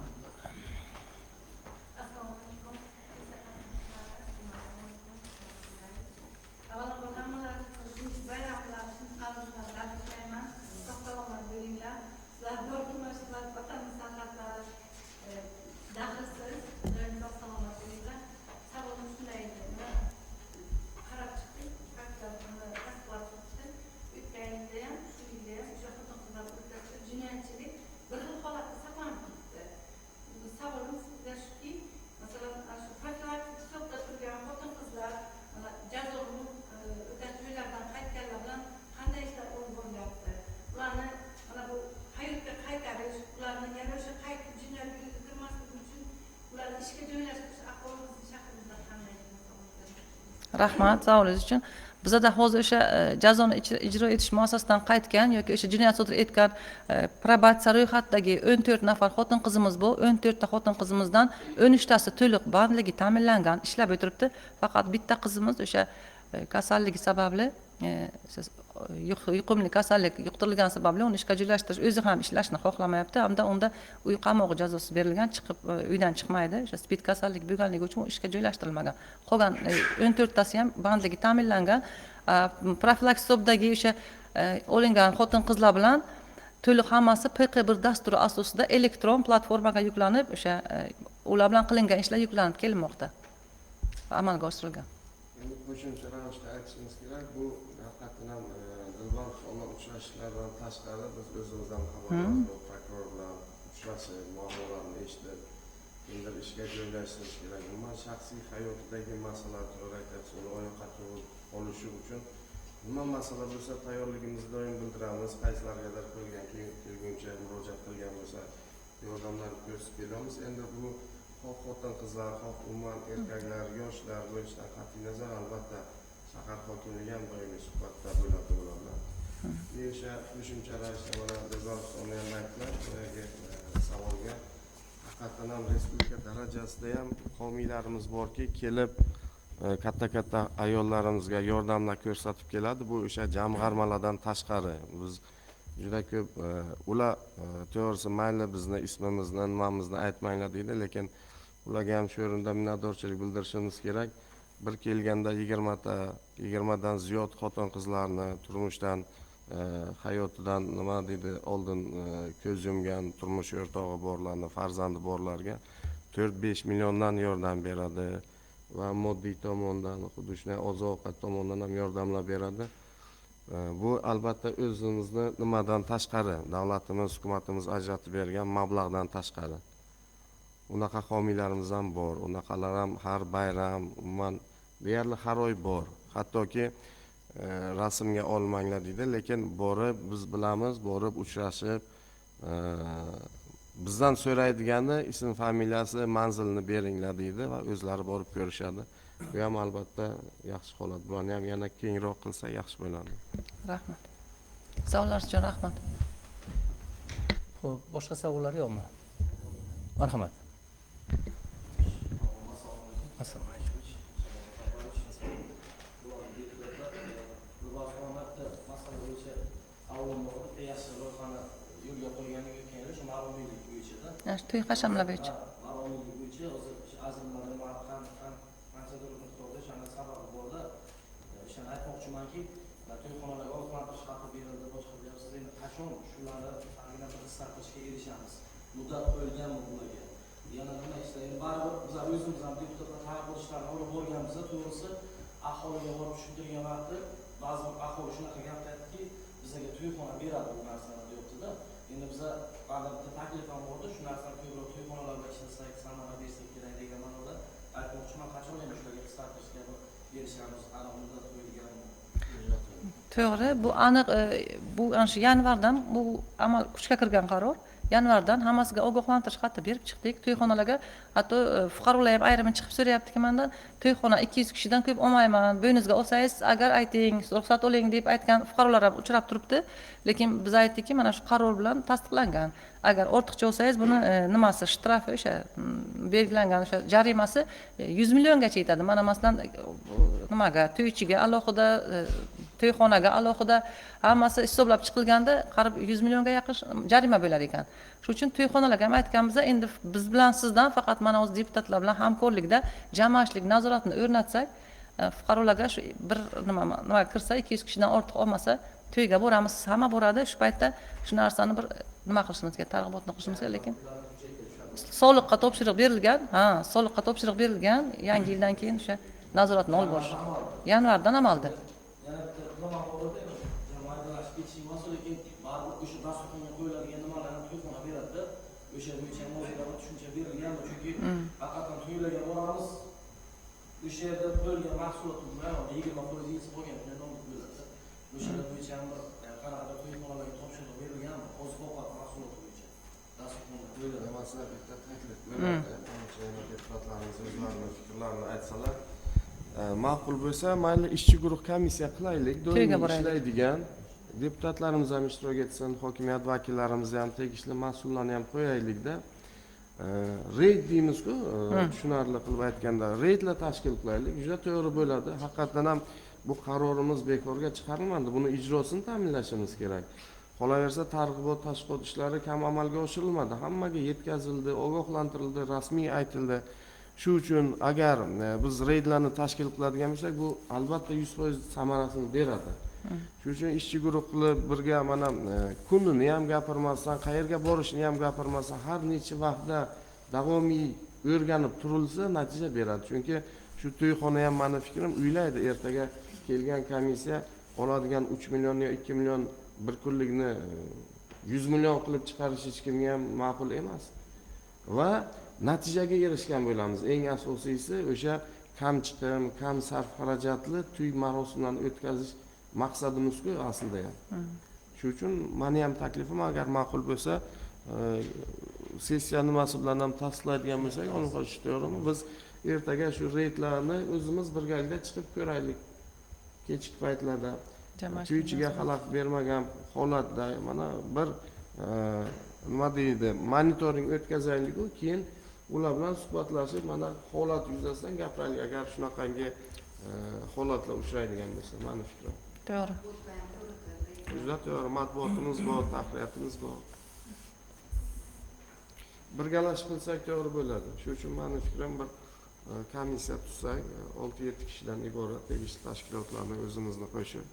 Rahmat savolingiz uchun. Bizda hozir o'sha jazoni ijro etish muassasasidan qaytgan yoki o'sha jinoyat sodir etgan probatsiya ro'yxatidagi 14 nafar xotin qizimiz bor. 14 ta xotin qizimizdan 13 tasi to'liq bandligi ta'minlangan, ishlab o'tiribdi. Faqat bitta qizimiz o'sha kasalligi sababli yuqumli kasallik yuqtirilgani sababli uni ishga joylashtirish, o'zi ham ishlashni xohlamayapti, hamda unda uy qamog'i jazosi berilgan, chiqib uydan chiqmaydi. O'sha spid kasallik bo'lganligi uchun ishga joylashtirilmagan. Qolgan 14 tasi ham bandligi ta'minlangan. Profilaks hisobidagi o'sha olingan xotin qizlar bilan to'liq hammasi PQ1 dasturi asosida elektron platformaga yuklanib, o'sha ular bilan qilingan ishlar yuklanib kelinmoqda va amalga oshirilgan. Qo'shimcha ravishda aytishimiz kerak, bu haqiqatan ham dilbar uchrashishlardan tashqari biz o'zimizdan xabarimiz bor, prokuror bilan uchrashib, muammolarni eshitib, kimdir ishga joylashtirish kerak. Umuman shaxsiy hayotidagi masalalar to'g'ri aytyapsiz, uni oyoqqa turib olishi uchun nima masala bo'lsa tayyorligimizni doim bildiramiz. Qaysilargadir kelguncha murojaat qilgan bo'lsa yordamlar ko'rsatib beramiz. Endi bu xotin qizlar, umuman erkaklar, yoshlar bo'lishidan qat'iy nazar albatta shahar hokimligi ham doimiy suhbatda bo'ladi ular bilan. O'sha qo'shimcha ravishda mana Bezovsonni ham aytdilar, boyagi savolga haqiqatan ham respublika darajasida ham homiylarimiz borki, kelib katta katta ayollarimizga yordamlar ko'rsatib keladi. Bu o'sha jamg'armalardan tashqari biz juda ko'p ular to'g'risi mayli bizni ismimizni nimamizni aytmanglar deydi, lekin ularga ham shu o'rinda minnatdorchilik bildirishimiz kerak. Bir kelganda 20dan ziyod xotin qizlarni turmushdan hayotidan nima deydi oldin ko'z yumgan turmush o'rtog'i borlarni, farzandi borlarga 4-5 milliondan yordam beradi va moddiy tomondan, xuddi shunday oziq-ovqat tomonidan ham yordamlar beradi. Bu albatta o'zimizni nimadan tashqari, davlatimiz, hukumatimiz ajratib bergan mablag'dan tashqari. Unaqa homiylarimiz ham bor, unaqalar ham har bayram, umuman deyarli har oy bor. Hattoki rasmga olmanglar deydi, lekin borib biz bilamiz, borib uchrashib, bizdan so'raydigani ism familiyasi, manzilni beringlar deydi va o'zlari borib ko'rishadi. Bu ham albatta yaxshi holat. Buni ham yana kengroq qilsa yaxshi bo'ladi. Rahmat. Savollaringiz uchun rahmat. Xo'p, boshqa savollar yo'qmi? Marhamat. Assalomu alaykum. Mana shu to'y hashamlar bo'yicha. Aytmoqchimanki, to'yxonalarga oziqlantirish haqi berildi, boshqa deyapsiz. Endi qachon shularni aniqlab hissa qilishga erishamiz? Muddat qo'yilganmi bularga? Yana nima ishlaydi? Baribir biz o'zimiz ham deputatlar talab qilishlarini olib borganmiz, to'g'risi aholiga borib tushuntirgan vaqtda ba'zi aholi shunaqa gapiradi-ki, bizga to'yxona beradi bu narsani deyapti-da. Endi biza albatta taklif ham bordi, shu narsani ko'proq to'yxonalarda ishlasak, samara bersak kerak degan ma'noda aytmoqchiman, qachon endi shularga hissa qilishga erishamiz, aniq muddat qo'yilgan. To'g'ri, bu aniq bu ana shu yanvardan bu amal kuchga kirgan qaror. Yanvardan hammasiga ogohlantirish xati berib chiqdik. To'yxonalarga hatto fuqarolar ham ayrimi chiqib so'rayaptiki, mendan to'yxona 200 kishidan ko'p olmayman. Bo'yningizga olsangiz agar ayting, ruxsat oling deb aytgan fuqarolar ham uchrab turibdi. Lekin biz aytdikki, mana shu qaror bilan tasdiqlangan. Agar ortiqcha olsangiz buni nimasi, shtrafi o'sha belgilangan o'sha jarimasi 100 milliongacha yetadi. Mana masalan nimaga, to'ychiga alohida, to'yxonaga alohida hammasi hisoblab chiqilganda qarib 100 millionga yaqin jarima bo'lar ekan. Shuning uchun to'yxonalarga ham aytganmiz, endi biz bilan sizdan faqat mana o'z deputatlar bilan hamkorlikda jamoatchilik nazoratini o'rnatsak, fuqarolarga shu bir nima kirsa 200 kishidan ortiq olmasa to'yga boramiz, hamma boradi. Shu paytda shu narsani bir nima qilishimiz kerak, targ'ibotni qilishimiz kerak, lekin soliqqa topshiriq berilgan, soliqqa topshiriq berilgan, yangi yildan keyin o'sha nazoratni olib borish. Yanvardan amalda. O'sha bo'yicha mavzularga tushuncha berilganmi? Chunki haqiqatan to'ylarga boramiz, o'sha yerda qo'yilgan mahsulot 20% yetib qolgan, undan nomid bo'ladi. O'shalar bo'yicha ham qanaqa to'yxonalarga topshiriq berilganmi? Oziq-ovqat mahsuloti bo'yicha. Dasturxonda qo'yiladi. Masalan, bitta taklif deputatlarimiz o'zlarining fikrlarini aytsalar, ma'qul bo'lsa, mayli ishchi guruh komissiya qilaylik, doimiy ishlaydigan deputatlarimiz ham ishtirok etsin, hokimiyat vakillarimiz ham, tegishli mas'ullarni ham qo'yaylikda. Reyd deymiz-ku, tushunarli qilib aytganda, reydlar tashkil qilaylik, juda to'g'ri bo'ladi. Haqiqatan ham bu qarorimiz bekorga chiqarilmadi, buni ijrosini ta'minlashimiz kerak. Qolaversa, targ'ibot, tashviqot ishlari kam amalga oshirilmadi, hammaga yetkazildi, ogohlantirildi, rasmiy aytildi. Shu uchun agar biz reydlarni tashkil qiladigan bo'lsak, bu albatta 100% samarasini beradi. Shu uchun ishchi guruh qilib birga mana kunini ham gapirmasdan, qayerga borishni ham gapirmasdan, har necha vaqtda davomiy o'rganib turilsa, natija beradi. Chunki shu to'yxona ham meni fikrim uylaydi, ertaga kelgan komissiya oladigan 3 million yo 2 million bir kunlikni 100 million qilib chiqarish hech kimga ham ma'qul emas. Va natijaga erishgan bo'lamiz. Eng asosiysi o'sha kam chiqim, kam sarf xarajatli to'y marosimlarini o'tkazish maqsadimiz-ku aslida ham. Shu uchun meni ham taklifim, agar ma'qul bo'lsa, sessiya nimasi bilan ham tasdiqlaydigan bo'lsak, olib qo'yish to'g'rimi? Biz ertaga shu reydlarni o'zimiz birgalikda chiqib ko'raylik. Kechki paytlarda to'ychiga xalaqit bermagan holatda mana bir nima deydi, monitoring o'tkazaylik-ku, keyin ular bilan suhbatlashib mana holat yuzasidan gapiraylik agar shunaqangi holatlar uchraydigan bo'lsa, mani fikrim. To'g'ri. Juda to'g'ri, matbuotimiz bor, tahririyatimiz bor. Birgalashib qilsak to'g'ri bo'ladi. Shuning uchun mani fikrim bir komissiya tuzsak, 6-7 kishidan iborat tegishli tashkilotlarni o'zimizni qo'shib.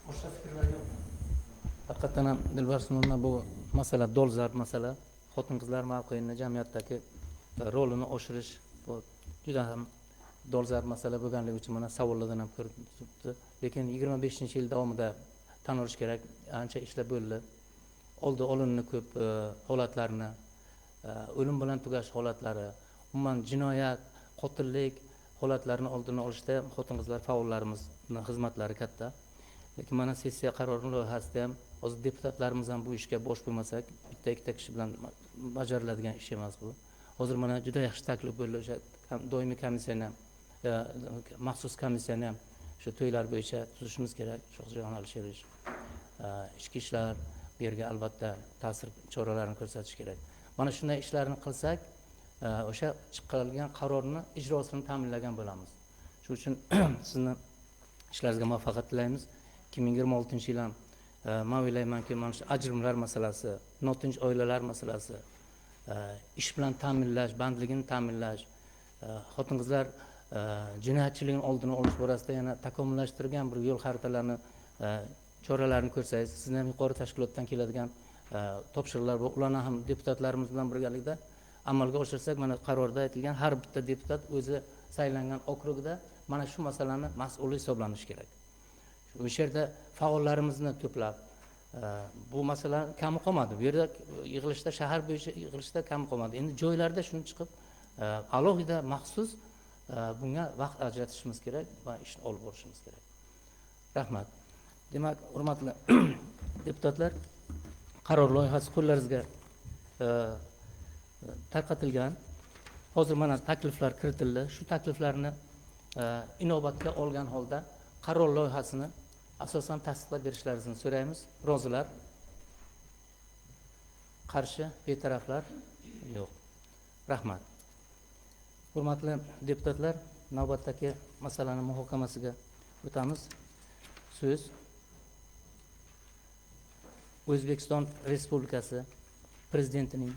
Boshqa fikrlar yo'q. Haqiqatan ham Dilbar Usmonova bu masala dolzarb masala. Xotin-qizlar mavqeini jamiyatdagi rolini oshirish bu juda ham dolzarb masala bo'lganligi uchun mana savollardan ham ko'rib turibdi. Lekin 25-yil davomida tan olish kerak, ancha ishlar bo'ldi. Oldi olinni ko'p holatlarni, o'lim bilan tugash holatlari, umuman jinoyat, qotillik holatlarini oldini olishda xotin-qizlar faollarimizning xizmatlari katta. Lekin mana sessiya qarori loyihasida ham hozir deputatlarimiz ham bu ishga bosh qo'ymasak, bitta-ikkita kishi bilan bajariladigan ish emas bu. Hozir mana juda yaxshi taklif bo'ldi, o'sha doimiy komissiyani ham, maxsus komissiyani ham shu to'ylar bo'yicha tuzishimiz kerak, Shohjahon Alisherovich. Ichki ishlar bu yerga albatta ta'sir choralarini ko'rsatish kerak. Mana shunday ishlarni qilsak, o'sha chiqarilgan qarorni ijrosini ta'minlagan bo'lamiz. Shuning uchun sizni ishlaringizga muvaffaqiyat tilaymiz. 2026-yil ham men o'ylaymanki, mana shu ajrimlar masalasi, notinch oilalar masalasi, ish bilan ta'minlash, bandligini ta'minlash, xotin-qizlar jinoyatchilikning oldini olish borasida yana takomillashtirgan bir yo'l xaritalarini, choralarni ko'rsangiz, sizning ham yuqori tashkilotdan keladigan topshiriqlar bor. Ularni ham deputatlarimiz bilan birgalikda amalga oshirsak, mana qarorda aytilgan har bitta deputat o'zi saylangan okrugda mana shu masalani mas'uli hisoblanishi kerak. O'sha yerda faollarimizni to'plab, bu masala kami qolmadi. Bu yerda yig'ilishda, shahar bo'yicha yig'ilishda kami qolmadi. Endi joylarda shuni chiqib, alohida maxsus bunga vaqt ajratishimiz kerak va ishni olib borishimiz kerak. Rahmat. Demak, hurmatli deputatlar, qaror loyihasi qo'llaringizga tarqatilgan. Hozir mana takliflar kiritildi. Shu takliflarni inobatga olgan holda qaror loyihasini asosan tasdiqlab berishlaringizni so'raymiz. Rozilar? Qarshi, betaraflar? Yo'q. Rahmat. Hurmatli deputatlar, navbatdagi masalani muhokamasiga o'tamiz. So'z O'zbekiston Respublikasi Prezidentining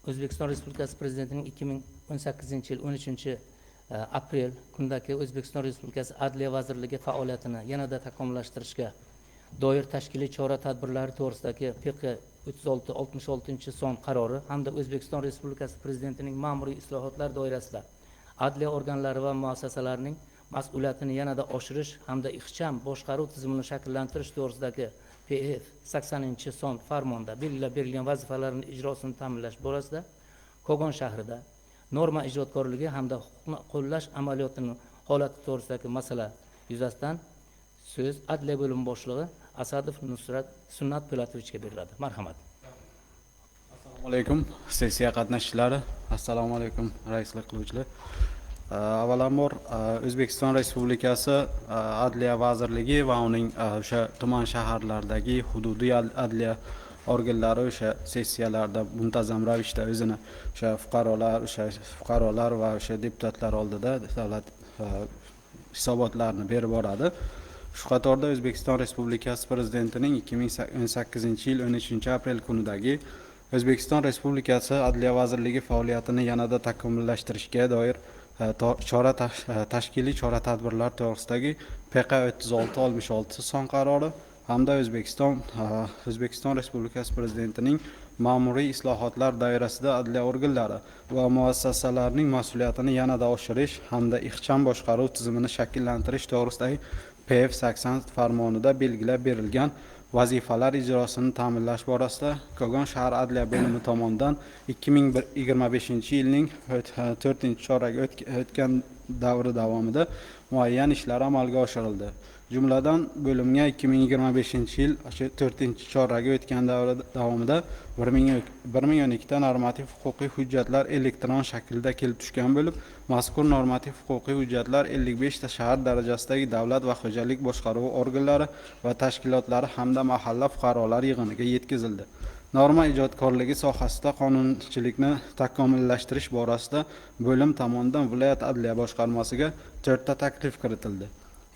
2018-yil 13-aprel kundagi O'zbekiston Respublikasi Adliya vazirligi faoliyatini yanada takomillashtirishga doir tashkiliy chora-tadbirlari to'g'risidagi PQ 3666-son qarori hamda O'zbekiston Respublikasi Prezidentining ma'muriy islohotlar doirasida adliya organlari va muassasalarining mas'uliyatini yanada oshirish hamda ixcham boshqaruv tizimini shakllantirish to'g'risidagi PF 80-son farmonda belgilab berilgan vazifalarning ijrosini ta'minlash borasida Kogon shahrida norma ijodkorligi hamda huquqni qo'llash amaliyotining holati to'g'risidagi masala yuzasidan so'z Adliya bo'limi boshlig'i Asadov Nusrat Sunnat Po'latovichga beriladi. Marhamat. Assalomu alaykum sessiya qatnashchilari, assalomu alaykum raislik qiluvchilar. Avvalambor O'zbekiston Respublikasi Adliya vazirligi va uning o'sha tuman shaharlardagi hududiy adliya organlari o'sha sessiyalarda muntazam ravishda o'zini o'sha fuqarolar va o'sha deputatlar oldida davlat hisobotlarini berib boradi. Shu qatorda O'zbekiston Respublikasi Prezidentining 2018-yil 13-aprel kunidagi O'zbekiston Respublikasi Adliya vazirligi faoliyatini yanada takomillashtirishga doir tashkiliy chora-tadbirlar to'g'risidagi PQ 3666 son qarori hamda O'zbekiston Respublikasi Prezidentining ma'muriy islohotlar doirasida adliya organlari va muassasalarining mas'uliyatini yanada oshirish hamda ixcham boshqaruv tizimini shakllantirish to'g'risidagi PF 80 farmonida belgilab berilgan vazifalar ijrosini ta'minlash borasida Kogon shahar adliya bo'limi tomonidan 2025-yilning 4-choragi o'tgan davri davomida muayyan ishlar amalga oshirildi. Jumladan bo'limga 2025-yil 4-choragi o'tgan davr davomida 1012 ta normativ huquqiy hujjatlar elektron shaklda kelib tushgan bo'lib, mazkur normativ huquqiy hujjatlar 55 ta shahar darajasidagi davlat va xo'jalik boshqaruvi organlari va tashkilotlari hamda mahalla fuqarolar yig'iniga yetkazildi. Norma ijodkorligi sohasida qonunchilikni takomillashtirish borasida bo'lim tomonidan viloyat adliya boshqarmasiga 4 ta taklif kiritildi.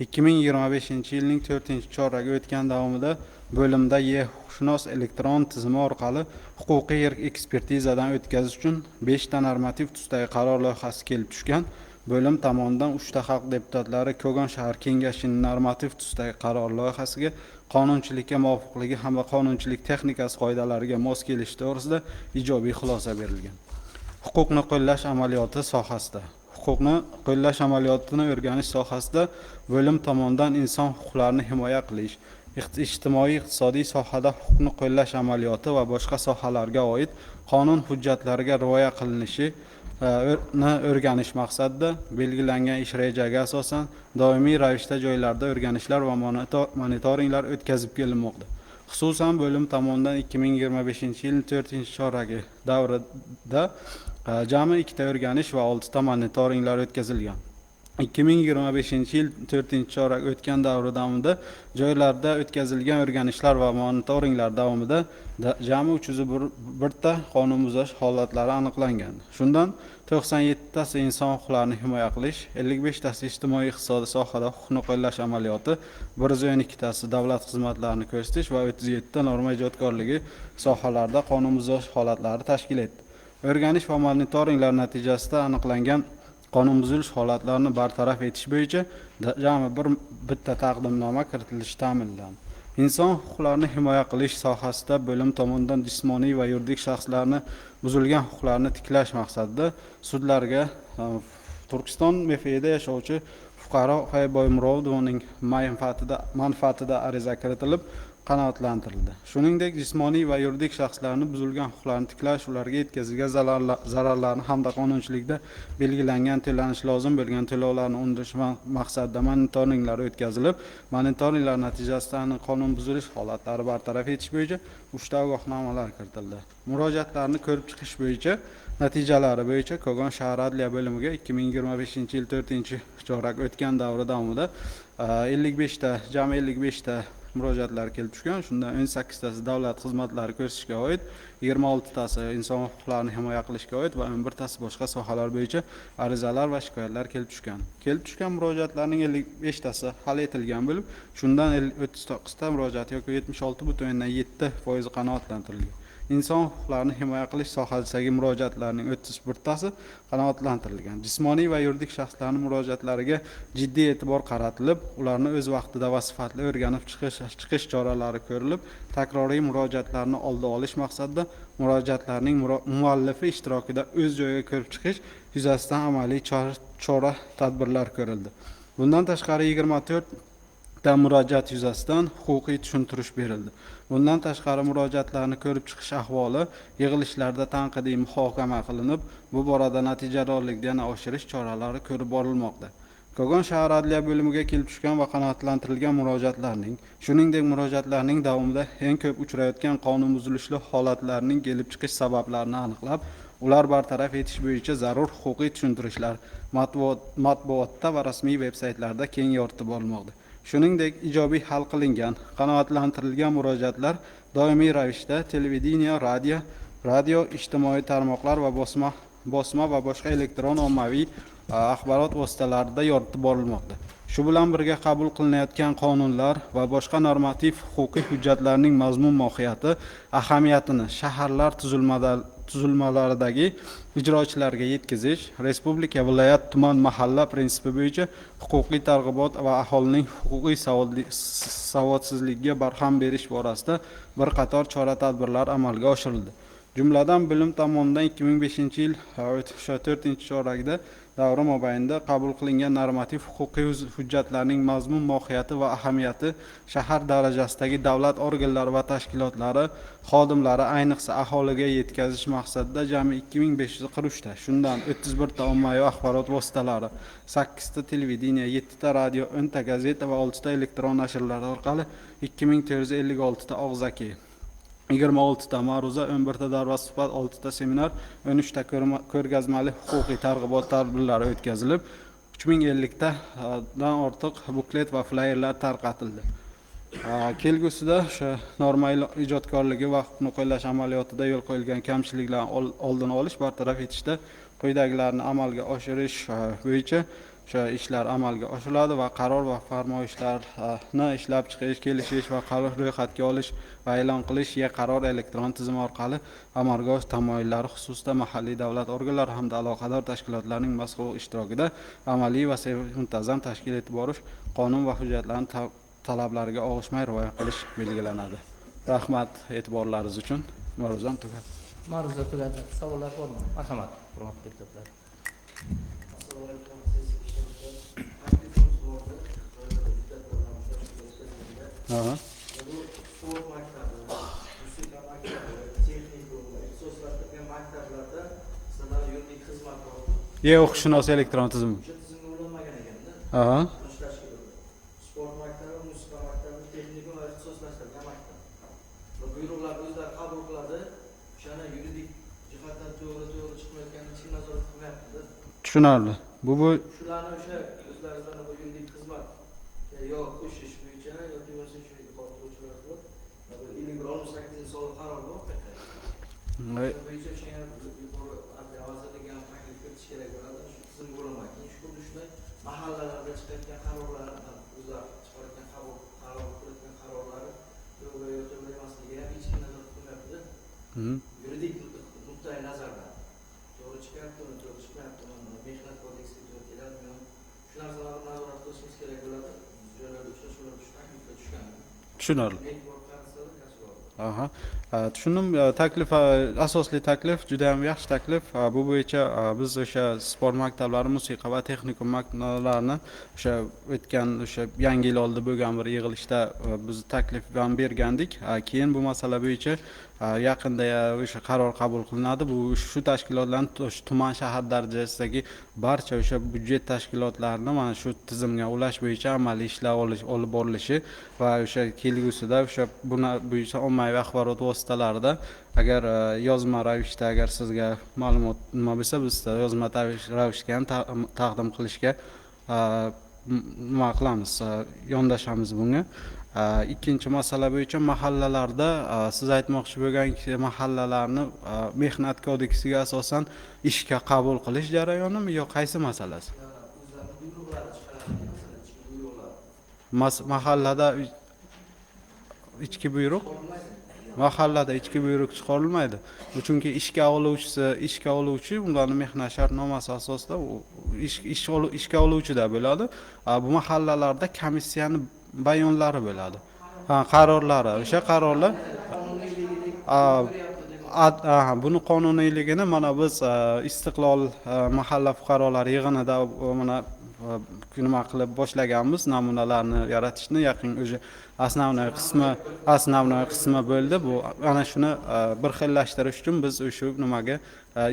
2025-yilning 4-choragi o'tgan davomida bo'limda E-huquqshunos elektron tizimi orqali huquqiy ekspertizadan o'tkazish uchun 5 ta normativ tusdagi qaror loyihasi kelib tushgan. Bo'lim tomonidan 3 ta xalq deputatlari Kogon shahar kengashining normativ tusdagi qaror loyihasiga qonunchilikka muvofiqligi hamda qonunchilik texnikasi qoidalariga mos kelishi to'g'risida ijobiy xulosa berilgan. Huquqni qo'llash amaliyoti sohasida huquqni qo'llash amaliyotini o'rganish sohasida bo'lim tomonidan inson huquqlarini himoya qilish, ijtimoiy-iqtisodiy sohada huquqni qo'llash amaliyoti va boshqa sohalarga oid qonun hujjatlariga rioya qilinishi o'rganish maqsadida belgilangan ish rejaga asosan doimiy ravishda joylarda o'rganishlar va monitoringlar o'tkazib kelinmoqda. Xususan bo'lim tomonidan 2025-yil 4-choragi davrida jami 2 ta o'rganish va 6 ta monitoringlar o'tkazilgan. 2025-yil 4-chorak o'tgan davr davomida joylarda o'tkazilgan o'rganishlar va monitoringlar davomida jami 301 ta qonunbuzarish holatlari aniqlangan. Shundan 97 tasi inson huquqlarini himoya qilish, 55 tasi ijtimoiy-iqtisodiy sohada huquqni qo'llash amaliyoti, 112 tasi davlat xizmatlarini ko'rsatish va 37 ta norma ijodkorligi sohalarida qonunbuzarish holatlari tashkil etdi. O'rganish va monitoringlar natijasida aniqlangan qonun buzilish holatlarini bartaraf etish bo'yicha jami bitta taqdimnoma kiritilishi ta'minlandi. Inson huquqlarini himoya qilish sohasida bo'lim tomonidan jismoniy va yuridik shaxslarni buzilgan huquqlarini tiklash maqsadida sudlarga Turkiston MFEda yashovchi fuqaro Boymurodovning manfaatida ariza kiritilib qanoatlantirildi. Shuningdek, jismoniy va yuridik shaxslarni buzilgan huquqlarini tiklash, ularga yetkazilgan zararlarni hamda qonunchilikda belgilangan to'lanish lozim bo'lgan to'lovlarni undirish maqsadida monitoringlar o'tkazilib, monitoringlar natijasida qonun buzilish holatlari bartaraf etish bo'yicha 3 ta ogohnomalar kiritildi. Murojaatlarni ko'rib chiqish bo'yicha natijalari bo'yicha Kogon shahar adliya bo'limiga 2025-yil 4-chorak o'tgan davr davomida 55 ta murojaatlar kelib tushgan. Shundan 18 tasi davlat xizmatlari ko'rsatishga oid, 26 tasi inson huquqlarini himoya qilishga oid va 11 tasi boshqa sohalar bo'yicha arizalar va shikoyatlar kelib tushgan. Kelib tushgan murojaatlarning 55 tasi hal etilgan bo'lib, shundan 39 ta murojaat yoki 76.7% qanoatlantirilgan. Inson huquqlarini himoya qilish sohasidagi murojaatlarning 31 tasi qanoatlantirilgan. Jismoniy va yuridik shaxslarning murojaatlariga jiddiy e'tibor qaratilib, ularni o'z vaqtida va sifatli o'rganib chiqish choralari ko'rilib, takroriy murojaatlarni oldi olish maqsadida murojaatlarning muallifi ishtirokida o'z joyiga ko'rib chiqish yuzasidan amaliy chora tadbirlar ko'rildi. Bundan tashqari 24 ta murojaat yuzasidan huquqiy tushuntirish berildi. Bundan tashqari murojaatlarni ko'rib chiqish ahvoli yig'ilishlarda tanqidiy muhokama qilinib, bu borada natijadorlikni yana oshirish choralari ko'rib borilmoqda. Kogon shahar adliya bo'limiga kelib tushgan va qanoatlantirilgan murojaatlarning, shuningdek murojaatlarning davomida eng ko'p uchrayotgan qonun buzilishi holatlarining kelib chiqish sabablarini aniqlab, ular bartaraf etish bo'yicha zarur huquqiy tushuntirishlar matbuotda va rasmiy veb-saytlarda keng yoritib borilmoqda. Shuningdek, ijobiy hal qilingan, qanoatlantirilgan murojaatlar doimiy ravishda televideniya, radio, ijtimoiy tarmoqlar va bosma va boshqa elektron ommaviy axborot vositalarida yoritib borilmoqda. Shu bilan birga qabul qilinayotgan qonunlar va boshqa normativ huquqiy hujjatlarning mazmun mohiyati, ahamiyatini shaharlar tuzilmalaridagi ijrochilarga yetkazish, respublika, viloyat, tuman, mahalla prinsipi bo'yicha huquqiy targ'ibot va aholining huquqiy savodsizligiga barham berish borasida bir qator chora-tadbirlar amalga oshirildi. Jumladan bo'lim tomonidan 2005-yil 4-choragida davri mobaynida qabul qilingan normativ huquqiy hujjatlarning mazmun mohiyati va ahamiyati shahar darajasidagi davlat organlari va tashkilotlari xodimlari ayniqsa aholiga yetkazish maqsadida jami 2543 ta, shundan 31 ta ommaviy axborot vositalari, 8 ta televideniye, 7 ta radio, 10 ta gazeta va 6 ta elektron nashrlar orqali 2456 ta og'zaki, 26 ta ma'ruza, 11 ta darva suhbat, 6 ta seminar, 13 ta ko'rgazmali huquqiy targ'ibot tadbirlari o'tkazilib, 3050 tadan ortiq buklet va flayerlar tarqatildi. Kelgusida o'sha norma ijodkorligi va huquqni qo'llash amaliyotida yo'l qo'yilgan kamchiliklarni oldini olish, bartaraf etishda quyidagilarni amalga oshirish bo'yicha o'sha ishlar amalga oshiriladi va qaror va farmoyishlarni ishlab chiqish, kelishish va qaror ro'yxatga olish va e'lon qilish e-qaror elektron tizimi orqali amalga oshirish tamoyillari xususida mahalliy davlat organlari hamda aloqador tashkilotlarning mas'ul ishtirokida amaliy va muntazam tashkil etib borish, qonun va hujjatlarning talablariga og'ishmay rioya qilish belgilanadi. Rahmat e'tiborlaringiz uchun. Ma'ruzam tugadi. Ma'ruza tugadi. Savollar bormi? Marhamat, hurmatli deputatlar. Aha. Sport maktabi, musiqa maktabi, texnikum, ixtisoslashtirilgan maktablarda sizlar yuridik xizmat bor. O'qishshunos elektron tizimi. O'sha tizimga ulanmagan ekanda. Aha. Sport maktabi, musiqa maktabi, texnikum va ixtisoslashtirilgan maktab. Va buyruqlarni o'zlari qabul qiladi. O'shani yuridik jihatdan to'g'ri chiqmayotganini hech kim nazorat qilmayapti. Tushunarli. Bu Shularni o'sha o'zlaringizdan bu yuridik xizmat yo qo'shish bo'yicha yoki bo'lmasa shu o'qituvchilar bor. 58-sonli qaror bor. Bo'yicha o'sha yuqori adliya vazirligiga ham taklif kirish kerak bo'ladi. Shu tizim bo'linmagan. Shu shunday mahallalarda chiqayotgan qarorlar, o'zlar chiqarayotgan qaror qilayotgan qarorlari yo'g'a yo'to'g'ri emasligi ham hech kim nazorat qilmayapti. Yuridik nuqtai nazardan to'g'ri chiqyapti, to'g'ri chiqmayapti. Mehnat kodeksiga to'g'ri keladimi? Shu narsalarni nazorat qilishimiz kerak bo'ladi. Joylarda shu takliflar tushgan. tushunarli. Aha. Tushundim. Taklif, asosli taklif juda ham yaxshi taklif. Bu bo'yicha biz o'sha sport maktablari, musiqa va texnikum maktablarini o'sha o'tgan o'sha yangi yil oldida bo'lgan bir yig'ilishda biz taklif bilan bergandik. Keyin bu masala bo'yicha yaqinda o'sha qaror qabul qilinadi. Bu shu tashkilotlarni tuman shahar darajasidagi barcha o'sha byudjet tashkilotlarini mana shu tizimga ulash bo'yicha amaliy ishlar olib borilishi va o'sha kelgusida o'sha buni bo'yicha ommaviy axborot vositalarida agar yozma ravishda agar sizga ma'lumot nima bo'lsa biz yozma ravishda ham taqdim qilishga nima qilamiz, yondashamiz bunga. Ikkinchi masala bo'yicha mahallalarda siz aytmoqchi bo'lganki mahallalarni mehnat kodeksiga asosan ishga qabul qilish jarayonimi yo qaysi masalasi? Mahallada ichki buyruq mahallada ichki buyruq chiqarilmaydi. Chunki ishga oluvchi ularning mehnat shartnomasi asosida ishga oluvchida bo'ladi. Bu mahallalarda komissiyani bayonlari bo'ladi. Qarorlari, o'sha qarorlar buni qonuniyligini mana biz Istiqlol mahalla fuqarolari yig'inida mana nima qilib boshlaganmiz, namunalarni yaratishni. Yaqin o'sha основной qismi bo'ldi. Bu ana shuni bir xillashtirish uchun biz o'sha nimaga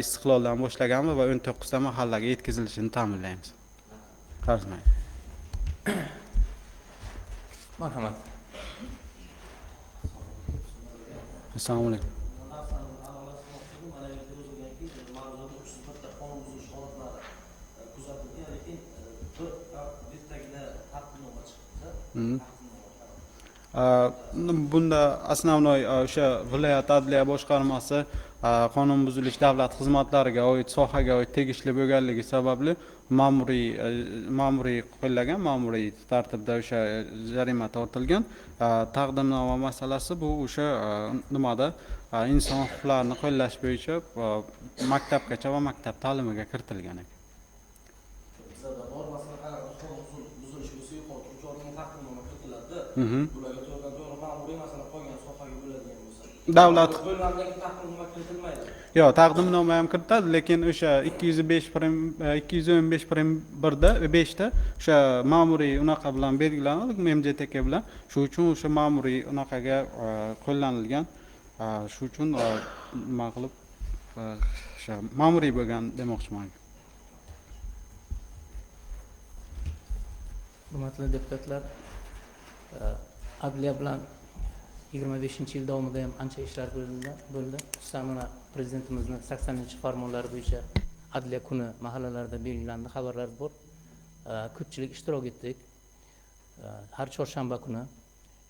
Istiqloldan boshlaganmiz va 19 ta mahallaga yetkazilishini ta'minlaymiz. Qarzmay. Marhamat. Assalomu alaykum. Bunda основной o'sha viloyat adliya boshqarmasi qonun buzilish davlat xizmatlariga oid sohaga oid tegishli bo'lganligi sababli ma'muriy qo'llagan, ma'muriy tartibda o'sha jarima tortilgan. Taqdimnoma masalasi bu o'sha nimada inson huquqlarini qo'llash bo'yicha maktabgacha va maktab ta'limiga kiritilgan ekan. Davlat Yo'q, taqdimnoma ham kiritadi, lekin o'sha 215 prim 1da 5da o'sha ma'muriy unaqa bilan belgilanadi, MJTK bilan. Shu uchun o'sha ma'muriy unaqaga qo'llanilgan. Shu uchun nima qilib o'sha ma'muriy bo'lgan demoqchiman. Hurmatli deputatlar, adliya bilan 25-yil davomida ham ancha ishlar bo'ldi. Xususan mana prezidentimizni 80-farmonlari bo'yicha adliya kuni mahallalarda belgilandi, xabarlar bor. Ko'pchilik ishtirok etdik. Har chorshanba kuni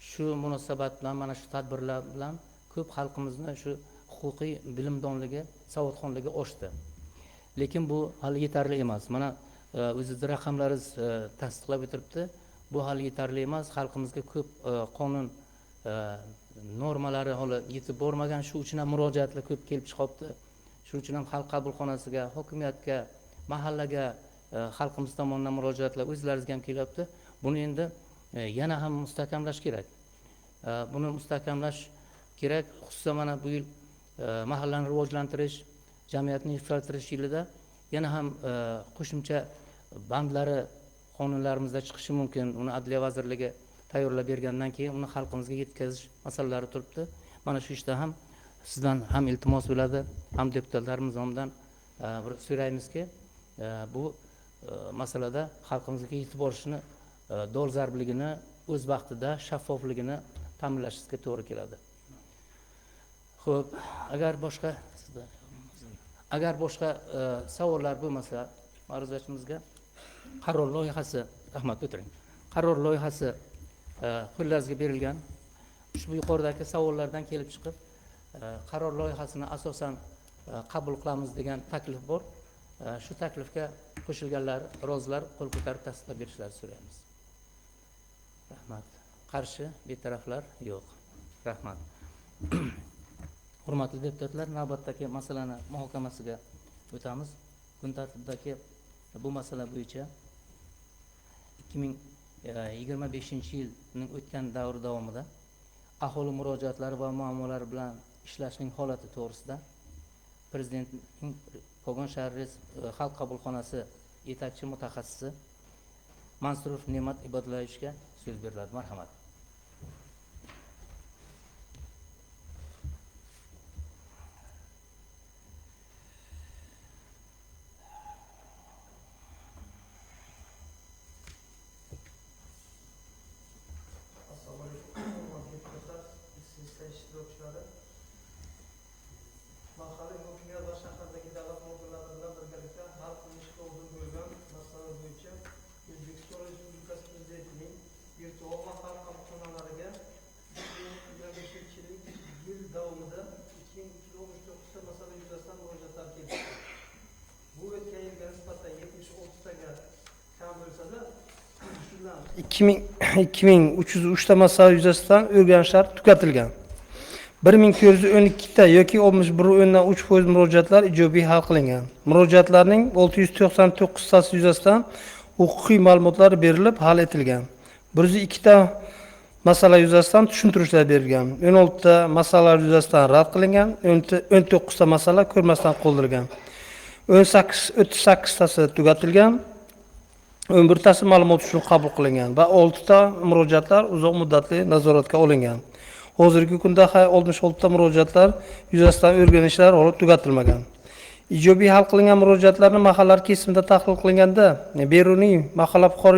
shu munosabat bilan mana shu tadbirlar bilan ko'p xalqimizni shu huquqiy bilimdonligi, savodxonligi oshdi. Lekin bu hali yetarli emas. Mana o'zingizning raqamlaringiz tasdiqlab o'tiribdi. Bu hali yetarli emas. Xalqimizga ko'p qonun normalari hali yetib bormagan, shu uchun ham murojaatlar ko'p kelib chiqibdi. Shuning uchun ham xalq qabulxonasiga, hokimiyatga, mahallaga xalqimiz tomonidan murojaatlar o'zlaringizga ham kelyapti. Buni endi yana ham mustahkamlash kerak. Buni mustahkamlash kerak. Xususan mana bu yil mahallani rivojlantirish, jamiyatni yuksaltirish yilida yana ham qo'shimcha bandlari qonunlarimizda chiqishi mumkin. Uni Adliya vazirligi tayyorlab bergandan keyin uni xalqimizga yetkazish masalalari turibdi. Mana shu ishda ham sizdan ham iltimos bo'ladi, ham deputatlarimiz nomidan bir so'raymizki, bu masalada xalqimizga yetib borishni dolzarbligini o'z vaqtida shaffofligini ta'minlashingizga to'g'ri keladi. Xo'p, agar boshqa savollar bo'lmasa, ma'ruzachimizga qaror loyihasi, rahmat o'tiring. Qaror loyihasi qo'llaringizga berilgan. Ushbu yuqoridagi savollardan kelib chiqib, qaror loyihasini asosan qabul qilamiz degan taklif bor. Shu taklifga qo'shilganlar, rozilar qo'l ko'tarib tasdiqlab berishlarini so'raymiz. Rahmat. Qarshi betaraflar yo'q. Rahmat. Hurmatli deputatlar, navbatdagi masalani muhokamasiga o'tamiz. Kun tartibidagi bu masala bo'yicha 2025-yilning o'tgan davri davomida aholi murojaatlari va muammolari bilan ishlashning holati to'g'risida Prezidentning Kogon shahar xalq qabulxonasi yetakchi mutaxassisi Mansurov Ne'mat Ibodullayevichga so'z beriladi. Marhamat. Mahalliy hokimiyat va shahardagi davlat organlari bilan birgalikda hal qilishga o'rin qo'yilgan masalalar bo'yicha O'zbekiston Respublikasi Prezidentining virtual mahalla qabulxonalariga 2025-yil davomida 2319 ta masala yuzasidan murojaatlar keldi. Bu o'tgan yilga nisbatan 76 taga kam bo'lsa-da, shundan 2303 ta masala yuzasidan o'rganishlar tugatilgan. 1212 ta yoki 61.3% murojaatlar ijobiy hal qilingan. Murojaatlarning 699 tasi yuzasidan huquqiy ma'lumotlar berilib, hal etilgan. 102 ta masala yuzasidan tushuntirishlar berilgan. 16 ta masalalar yuzasidan rad qilingan, 19 ta masala ko'rmasdan qoldirilgan. 38 tasi tugatilgan. 11 tasi ma'lumot uchun qabul qilingan va 6 ta murojaatlar uzoq muddatli nazoratga olingan. Hozirgi kunda 66 ta murojaatlar yuzasidan o'rganishlar olib tugatilmagan. Ijobiy hal qilingan murojaatlarni mahallalar kesimida tahlil qilinganda, Beruniy mahalla fuqaro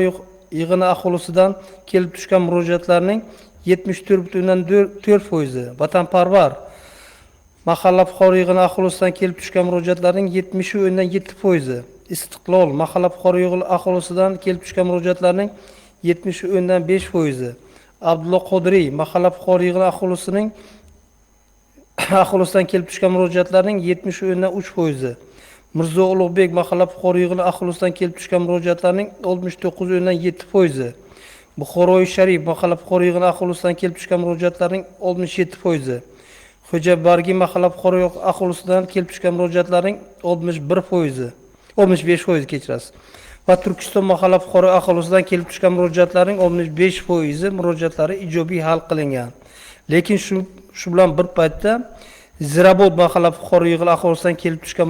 yig'ini aholisidan kelib tushgan murojaatlarning 74.4%, vatanparvar mahalla fuqaro yig'ini aholisidan kelib tushgan murojaatlarning 70.7%, Istiqlol mahalla fuqaro yig'ini aholisidan kelib tushgan murojaatlarning 70.5%, Abdulla Qodiriy mahalla fuqaro yig'ini aholisidan kelib tushgan murojaatlarning 70.3%, Mirzo Ulug'bek mahalla fuqaro yig'ini aholisidan kelib tushgan murojaatlarning 69.7%, Buxoroy Sharif mahalla fuqaro yig'ini aholisidan kelib tushgan murojaatlarning 67%, Xo'jabargi mahalla fuqaro aholisidan kelib tushgan murojaatlarning 65% kechirasiz. Va Turkiston mahalla fuqaro aholisidan kelib tushgan murojaatlarning 65% murojaatlari ijobiy hal qilingan. Lekin shu bilan bir paytda Zirabot mahalla fuqaro yig'ili aholisidan kelib tushgan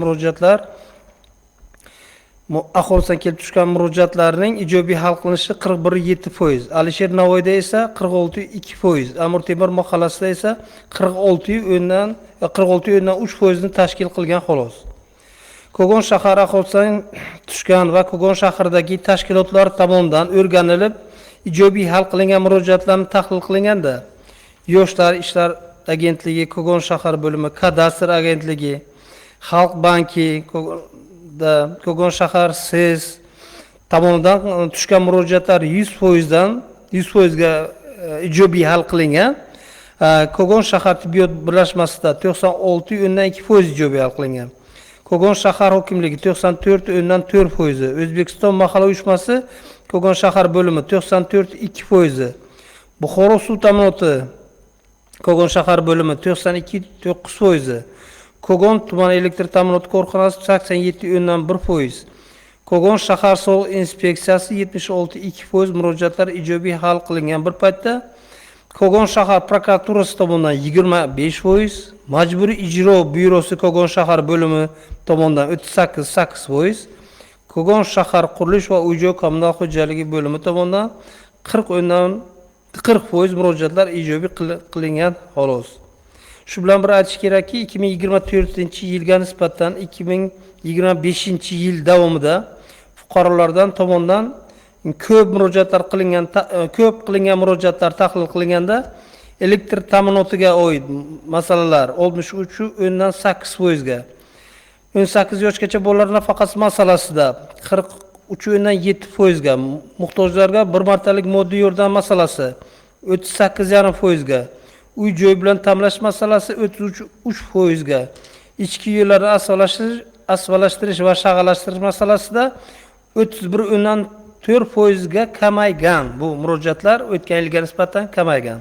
murojaatlarning ijobiy hal qilinishi 41,7%. Alisher Navoiyda esa 46,2%. Amir Temur mahallasida esa 46,3% ni tashkil qilgan xolos. Kogon shahar aholisidan tushgan va Kogon shahridagi tashkilotlar tomonidan o'rganilib, ijobiy hal qilingan murojaatlarni tahlil qilinganda, Yoshlar ishlar agentligi, Kogon shahar bo'limi, kadastr agentligi, Xalq banki, Kogon shahar SES tomonidan tushgan murojaatlar 100% ga ijobiy hal qilingan. Kogon shahar tibbiyot birlashmasida 96,2% ijobiy hal qilingan. Kogon shahar hokimligi 94,4%, O'zbekiston mahalla uyushmasi Kogon shahar bo'limi 94,2%, Buxoro suv ta'minoti Kogon shahar bo'limi 92,9%, Kogon tuman elektr ta'minoti korxonasi 87,1%, Kogon shahar soliq inspeksiyasi 76,2% murojaatlar ijobiy hal qilingan bir paytda, Kogon shahar prokuraturasi tomonidan 25%, Majburiy ijro byurosi Kogon shahar bo'limi tomonidan 38,8%, Kogon shahar qurilish va uy-joy kommunal xo'jaligi bo'limi tomonidan 40% murojaatlar ijobiy qilingan xolos. Shu bilan bir aytish kerakki, 2024-yilga nisbatan 2025-yil davomida fuqarolardan tomonidan ko'p qilingan murojaatlar tahlil qilinganda, elektr ta'minotiga oid masalalar 63,8% ga, 18 yoshgacha bolalar nafaqasi masalasida 43,7% ga, muhtojlarga bir martalik moddiy yordam masalasi 38,5% ga, uy-joy bilan ta'minlash masalasi 33% ga, ichki yo'llarni asfaltlashtirish va shag'allashtirish masalasida 31,4% ga kamaygan. Bu murojaatlar o'tgan yilga nisbatan kamaygan.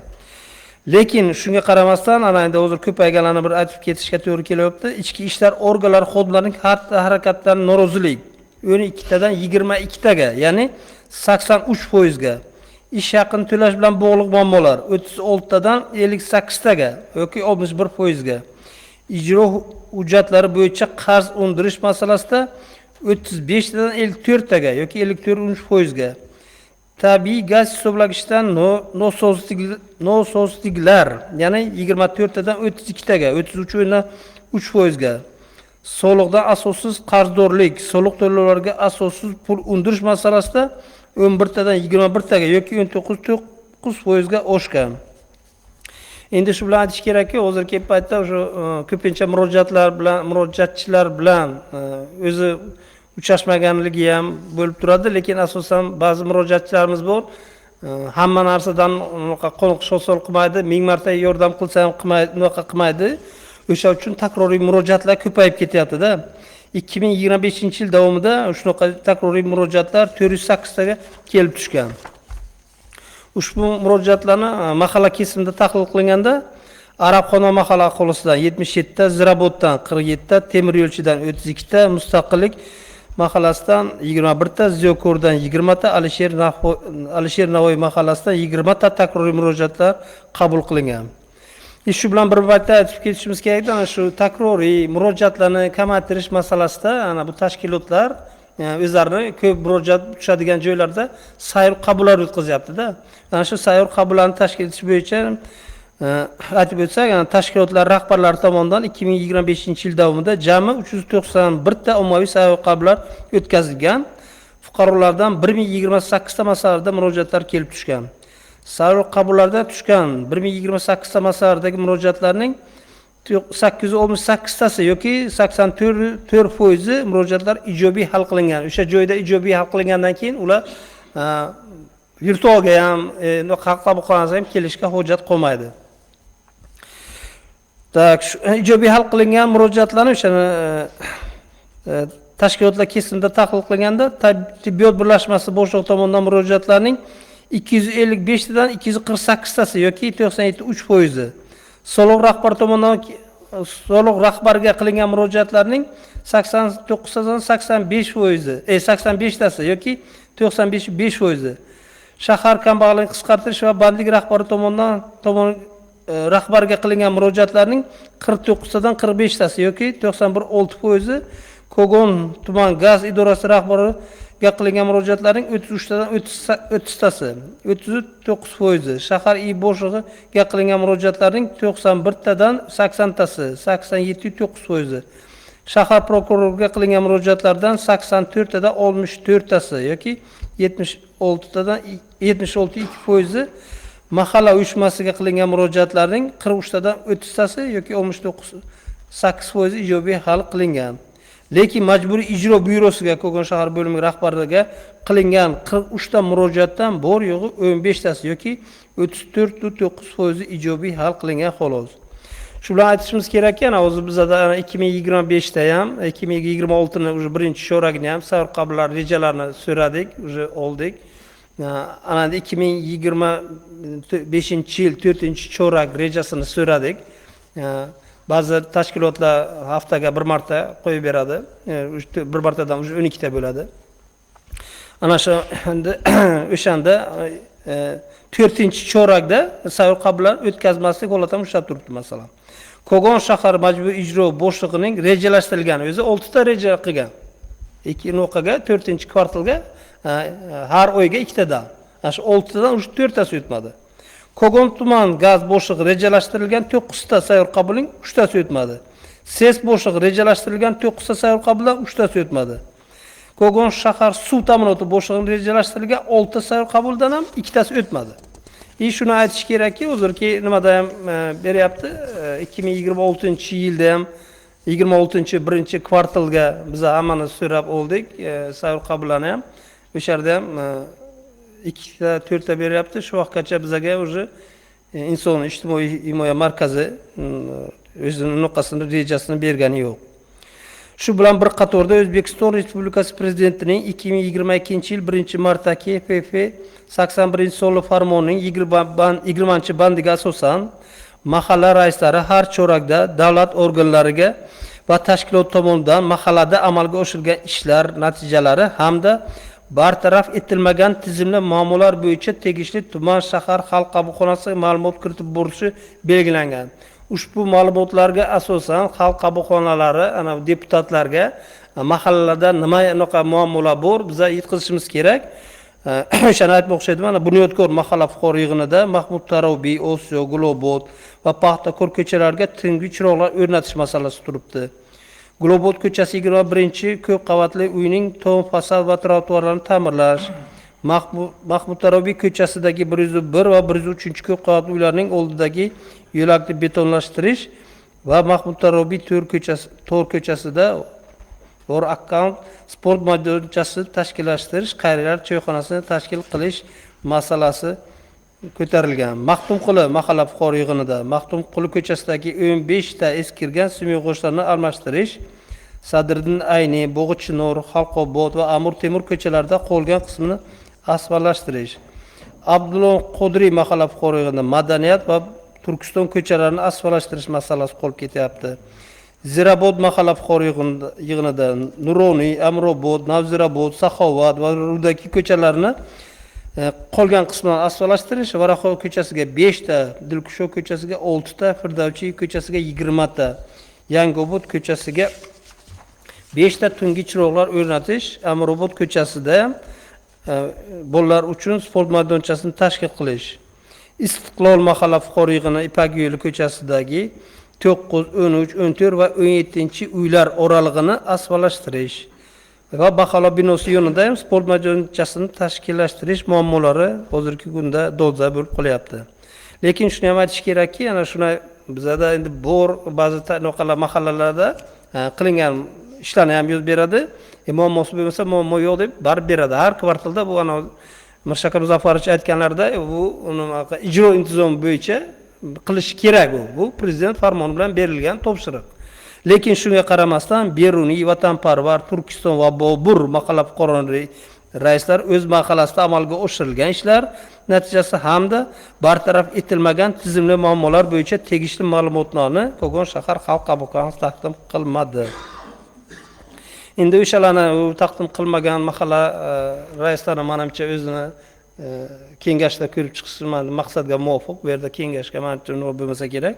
Lekin shunga qaramasdan, ana endi hozir ko'payganlarni bir aytib ketishga to'g'ri kelyapti. Ichki ishlar organlari xodimlarining harakatlaridan norozilik 12 tadan 22 taga, ya'ni 83% ga, ish haqini to'lash bilan bog'liq muammolar 36 tadan 58 taga yoki 61% ga, ijro hujjatlari bo'yicha qarz undirish masalasida 35 tadan 54 taga yoki 54% ga, tabiiy gaz hisoblagichdan nosozliklar, ya'ni 24 tadan 32 taga 33,3% ga, soliqdan asossiz qarzdorlik, soliq to'lovlariga asossiz pul undirish masalasida 11 tadan 21 taga yoki 19,9% ga oshgan. Endi shu bilan aytish kerakki, hozirgi paytda o'sha ko'pincha murojaatchilar bilan o'zi uchrashmaganligi ham bo'lib turadi, lekin asosan ba'zi murojaatchilarimiz bor, hamma narsadan qoniqish hosil qilmaydi, 1000 marta yordam qilsa ham qilmaydi. O'sha uchun takroriy murojaatlar ko'payib ketyapti-da. 2025-yil davomida shunaqa takroriy murojaatlar 408 taga kelib tushgan. Ushbu murojaatlarni mahalla kesimida tahlil qilinganda, Arabxona mahalla aholisidan 77 ta, Zirabotdan 47 ta, Temir yo'lchidan 32 ta, Mustaqillik mahallasidan 21 ta, Ziyokordan 20 ta, Alisher Navoiy mahallasidan 20 ta takroriy murojaatlar qabul qilingan. Shu bilan bir vaqtda aytib ketishimiz kerakda, shu takroriy murojaatlarni kamaytirish masalasida ana bu tashkilotlar o'zlarini ko'p murojaat tushadigan joylarda sayyor qabullar o'tkazyapti-da. Ana shu sayyor qabullarni tashkil etish bo'yicha aytib o'tsak, tashkilotlar rahbarlari tomonidan 2025-yil davomida jami 391 ta ommaviy sayyor qabullar o'tkazilgan. Fuqarolardan 1028 ta masalada murojaatlar kelib tushgan. Sayyor qabullarda tushgan 1028 ta masaladagi murojaatlarning 868 tasi yoki 84% murojaatlar ijobiy hal qilingan. O'sha joyda ijobiy hal qilingandan keyin ular virtualga ham, xalq qabulxonasiga ham kelishga hojat qolmaydi. Tak, ijobiy hal qilingan murojaatlarni o'sha tashkilotlar kesimida tahlil qilganda, tibbiyot birlashmasi boshlig'i tomonidan murojaatlarning 255 tadan 248 tasi yoki 97,3%, soliq rahbar tomonidan soliq rahbariga qilingan murojaatlarning 89 tadan 85 tasi yoki 95,5%, shahar kambag'allikni qisqartirish va bandlik rahbari tomonidan rahbarga qilingan murojaatlarning 49 tadan 45 tasi yoki 91.6%, Kogon tuman gaz idorasi rahbariga qilingan murojaatlarning 33 tadan 30 tasi, 39%, shahar boshlig'iga qilingan murojaatlarning 91 tadan 80 tasi, 87.9%, shahar prokuroriga qilingan murojaatlardan 84 tadan 64 tasi yoki 76 tadan 76.2%, mahalla uyushmasiga qilingan murojaatlarning 43 tadan 30 tasi yoki 69.8% ijobiy hal qilingan. Lekin majburiy ijro byurosiga Kogon shahar bo'limi rahbariga qilingan 43 ta murojaatdan bor yo'g'i 15 tasi yoki 34.9% ijobiy hal qilingan xolos. Shu bilan aytishimiz kerakki, hozir bizda 2025 da ham, 2026 ni уже birinchi chorakni ham savr qabullar rejalarini so'radik, уже oldik. Ana 2025-yil 4-chorak rejasini so'radik. Ba'zi tashkilotlar haftaga bir marta qo'yib beradi. Bir martadan 12 ta bo'ladi. Ana shu o'shanda 4-chorakda savr qabullar o'tkazmaslik holati ham ushlab turibdi masalan. Kogon shahar majburiy ijro boshlig'ining rejalashtirilgan o'zi 6 ta reja qilgan. 2 nuqaga 4-kvartalga har oyga 2 tadan. Ana shu 6 tadan 4 tasi o'tmadi. Kogon tuman gaz boshlig'i rejalashtirilgan 9 ta sayyor qabulning 3 tasi o'tmadi. SES boshlig'i rejalashtirilgan 9 ta sayyor qabuldan 3 tasi o'tmadi. Kogon shahar suv ta'minoti boshlig'ining rejalashtirilgan 6 ta sayyor qabuldan ham 2 tasi o'tmadi. Shuni aytish kerakki, hozirgi nimada ham beryapti, 2026-yilda ham 26-1-kvartalga biz hammani so'rab oldik, sayyor qabullarni ham. O'sha yerda ham 2 ta 4 ta beryapti. Shu vaqtgacha bizga уже inson ijtimoiy himoya markazi o'zining nuqasini rejasini bergani yo'q. Shu bilan bir qatorda O'zbekiston Respublikasi Prezidentining 2022-yil 1-marta KPF 81-sonli farmonining 20-bandiga asosan mahalla raislari har chorakda davlat organlariga va tashkilot tomonidan mahallada amalga oshirilgan ishlar natijalari hamda bartaraf etilmagan tizimli muammolar bo'yicha tegishli tuman shahar xalq qabulxonasiga ma'lumot kiritib borishi belgilangan. Ushbu ma'lumotlarga asosan xalq qabulxonalari ana deputatlarga mahallalarda nima muammolar bor biza yetkazishimiz kerak. O'shani aytmoqchi edim. Mana Bunyodkor mahalla fuqaro yig'inida Mahmud Tarobiy, Osiyo, Globot va Paxtakor ko'chalariga tungi chiroqlar o'rnatish masalasi turibdi. Globot ko'chasi 21-ko'p qavatli uyning tom fasad va trotuarlarini ta'mirlash, Mahmud Tarobiy ko'chasidagi 101 va 103-ko'p qavatli uylarning oldidagi yo'lakni betonlashtirish va Mahmud Tarobiy Tor ko'chasida Bor akkaunt sport maydonchasi tashkillashtirish, qariyalar choyxonasini tashkil qilish masalasi ko'tarilgan. Maxtumquli mahalla fuqaro yig'inida Maxtumquli ko'chasidagi 15 ta eskirgan simyog'ochlarni almashtirish, Sadriddin Ayni, Bo'g'ichinor, Xalqobod va Amir Temur ko'chalarida qolgan qismini asfaltlashtirish. Abdulla Qodiriy mahalla fuqaro yig'inida madaniyat va Turkiston ko'chalarini asfaltlashtirish masalasi qolib ketyapti. Zirabod mahalla fuqaro yig'inida Nuroniy, Amrobod, Navzirabod, Saxovat va Rudaki ko'chalarini qolgan qismini asfaltlashtirish, Varaxon ko'chasiga 5 ta, Dilkusho ko'chasiga 6 ta, Firdavchiy ko'chasiga 20 ta, Yangobod ko'chasiga 5 ta tungi chiroqlar o'rnatish, Amrobod ko'chasida bolalar uchun sport maydonchasini tashkil qilish. Istiqlol mahalla fuqaro yig'ini Ipak yo'li ko'chasidagi 9, 13, 14 va 17-uylar oralig'ini asfaltlashtirish va Baxalo binosi yonida ham sport maydonchasini tashkillashtirish muammolari hozirgi kunda dolzarb bo'lib qolyapti. Lekin shuni ham aytish kerakki, ana shuna bizda endi bor ba'zi mahallalarda qilingan ishlarni ham yozib beradi. Muammosi bo'lmasa muammo yo'q deb barib beradi. Har kvartalda bu ana Mirshakar Muzaffarovich aytganlarda bu ijro intizomi bo'yicha qilish kerak bu prezident farmoni bilan berilgan topshiriq. Lekin shunga qaramasdan Beruniy, Vatanparvar, Turkiston va Bobur mahalla fuqaro raislar o'z mahallasida amalga oshirilgan ishlar natijasi hamda bartaraf etilmagan tizimli muammolar bo'yicha tegishli ma'lumotlarni Kogon shahar xalq qabulxonasiga taqdim qilmadi. Endi o'shalarni taqdim qilmagan mahalla raislari menimcha o'zini kengashda ko'rib chiqish maqsadga muvofiq bu yerda kengashga manimcha bo'lmasa kerak.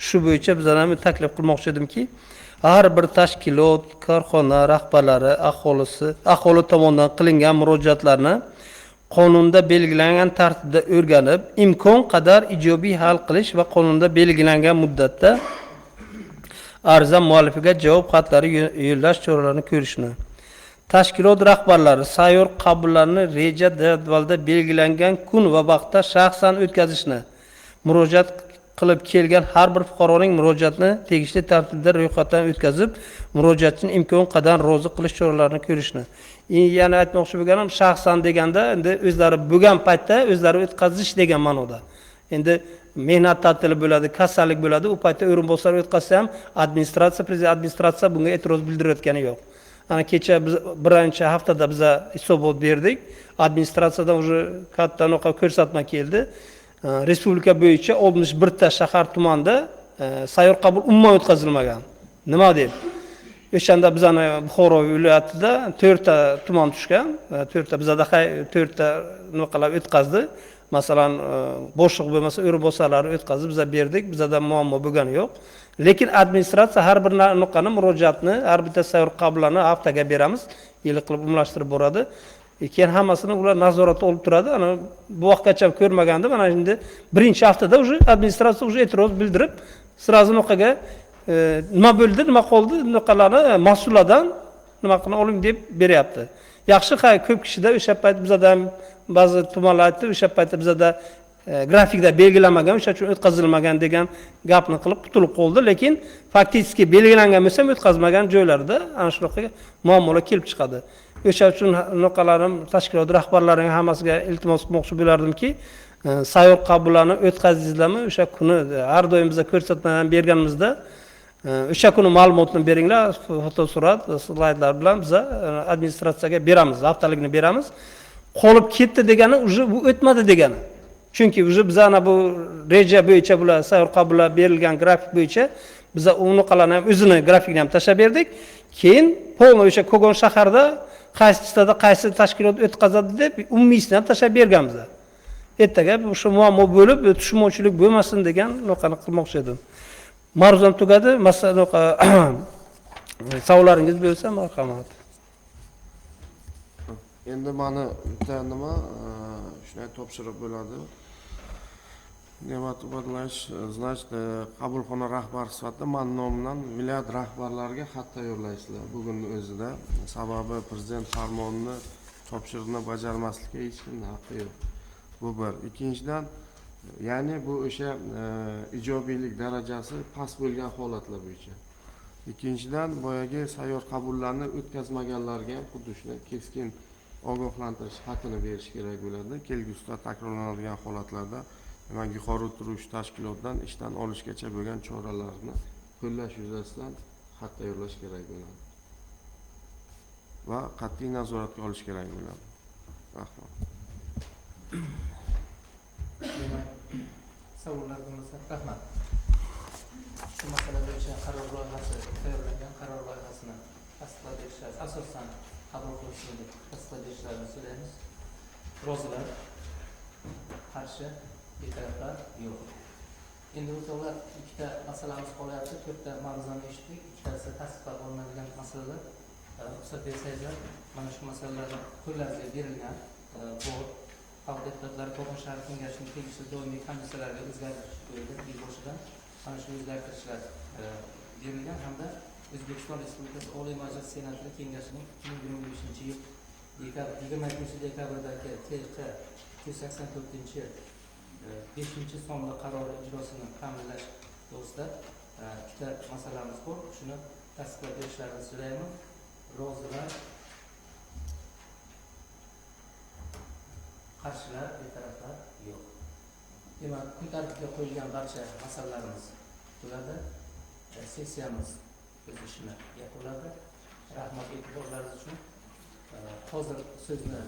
Shu bo'yicha bizlar ham taklif qilmoqchi edimki, har bir tashkilot, korxona rahbarlari, aholi tomonidan qilingan murojaatlarni qonunda belgilangan tartibda o'rganib, imkon qadar ijobiy hal qilish va qonunda belgilangan muddatda ariza muallifiga javob xatlari yo'llash choralarini ko'rishni. Tashkilot rahbarlari sayyor qabullarni reja jadvalda belgilangan kun va vaqtda shaxsan o'tkazishni, murojaat qilib kelgan har bir fuqaroning murojaatini tegishli tartibda ro'yxatdan o'tkazib, murojaatchini imkon qadar rozi qilish choralarini ko'rishni. Yana aytmoqchi bo'lganim, shaxsan deganda endi o'zlari bo'lgan paytda o'zlari o'tkazish degan ma'noda. Endi mehnat ta'tili bo'ladi, kasallik bo'ladi, u paytda o'rinbosar o'tkazsa ham prezident administratsiya bunga e'tiroz bildirayotgani yo'q. Ana kecha biz birinchi haftada biz hisobot berdik. Administratsiyadan уже katta ko'rsatma keldi. Respublika bo'yicha 61 ta shahar tumanda sayyor qabul umuman o'tkazilmagan. Nima deb? O'shanda bizning Buxoro viloyatida 4 ta tuman tushgan. 4 ta bizda 4 ta nuqalar o'tkazdi. Masalan, boshliq bo'lmasa o'rinbosarlari o'tkazib biz berdik. Bizda muammo bo'lgani yo'q. Lekin administratsiya har bir nuqani murojaatni, har bitta sayyor qabullarni haftaga beramiz, yili qilib umumlashtirib boradi. Keyin hammasini ular nazoratga olib turadi. Ana bu vaqtgacha ko'rmagandim. Mana endi birinchi haftada уже administratsiya уже e'tiroz bildirib, sirazi nuqaga nima bo'ldi, nima qoldi, nuqalarni mas'ullardan nima qilib oling deb beryapti. Yaxshi, ko'p kishida o'sha payt bizda ham ba'zi tumanlar aytdi, o'sha paytda bizda grafikda belgilanmagan, o'sha uchun o'tkazilmagan degan gapni qilib qutulib qoldi, lekin faktически belgilangan bo'lsa ham o'tkazmagan joylarda ana shunaqa muammolar kelib chiqadi. O'sha uchun nuqalarim tashkilot rahbarlarining hammasiga iltimos qilmoqchi bo'lardimki, sayyor qabullarni o'tkazingizlarmi, o'sha kuni har doim biz ko'rsatmadan berganimizda o'sha kuni ma'lumotni beringlar, fotosurat, slaydlar bilan biz administratsiyaga beramiz, haftalikni beramiz. Qolib ketdi degani уже bu o'tmadi degani. Chunki уже biz ana bu reja bo'yicha bular sayyor qabullar berilgan grafik bo'yicha biz uni qalarni ham o'zini grafikni ham tashlab berdik. Keyin polno o'sha Kogon shaharda qaysi qaysi tashkilot o'tkazadi deb umumiysini ham tashlab berganmiz. Ertaga o'sha muammo bo'lib, tushunmovchilik bo'lmasin degan nuqani qilmoqchi edim. Ma'ruzam tugadi. Masalan, savollaringiz bo'lsa, marhamat. Endi meni bitta nima shunday topshiriq bo'ladi. Ne'mat Ubadlayevich, значит, qabulxona rahbari sifatida men nomidan viloyat rahbarlariga xat tayyorlaysizlar bugunning o'zida. Sababi prezident farmonini topshiriqni bajarmaslikka hech kimning haqqi yo'q. Bu bir. Ikkinchidan, ya'ni bu o'sha ijobiylik darajasi past bo'lgan holatlar bo'yicha. Ikkinchidan, boyagi sayyor qabullarni o'tkazmaganlarga ham xuddi shunday keskin ogohlantirish xatini berish kerak bo'ladi. Kelgusida takrorlanadigan holatlarda demak yuqori turuvchi tashkilotdan ishdan olishgacha bo'lgan choralarni qo'llash yuzasidan xat tayyorlash kerak bo'ladi va qat'iy nazoratga olish kerak bo'ladi. Rahmat. Savollar bo'lmasa, rahmat. Shu masala bo'yicha qaror loyihasi tayyorlangan, qaror loyihasini tasdiqlash asosan qabul qilishni tasdiqlashlarini so'raymiz. Rozilar, qarshi, betaraflar yo'q. Endi o'rtoqlar, ikkita masalamiz qolyapti, to'rtta mavzuni eshitdik, ikkitasi tasdiqlab olinadigan masalalar. Ruxsat bersangizlar, mana shu masalalarni qo'llaringizga berilgan bu xalq deputatlari Kogon shahar kengashining tegishli doimiy komissiyalariga o'zgartirish qo'yildi yil boshidan. Mana shu o'zgartirishlar berilgan hamda O'zbekiston Respublikasi Oliy Majlisi Senati kengashining 2025-yil 22-dekabrdagi TK 284 5-sonli qarori ijrosini ta'minlash to'g'risida ikkita masalamiz bor. Shuni tasdiqlab berishlarini so'rayman. Rozilar, qarshilar, betaraflar yo'q. Demak, kun tartibiga qo'yilgan barcha masalalarimiz bo'ladi. Sessiyamiz o'z ishini yakunladi. Rahmat e'tiborlaringiz uchun. Hozir so'zni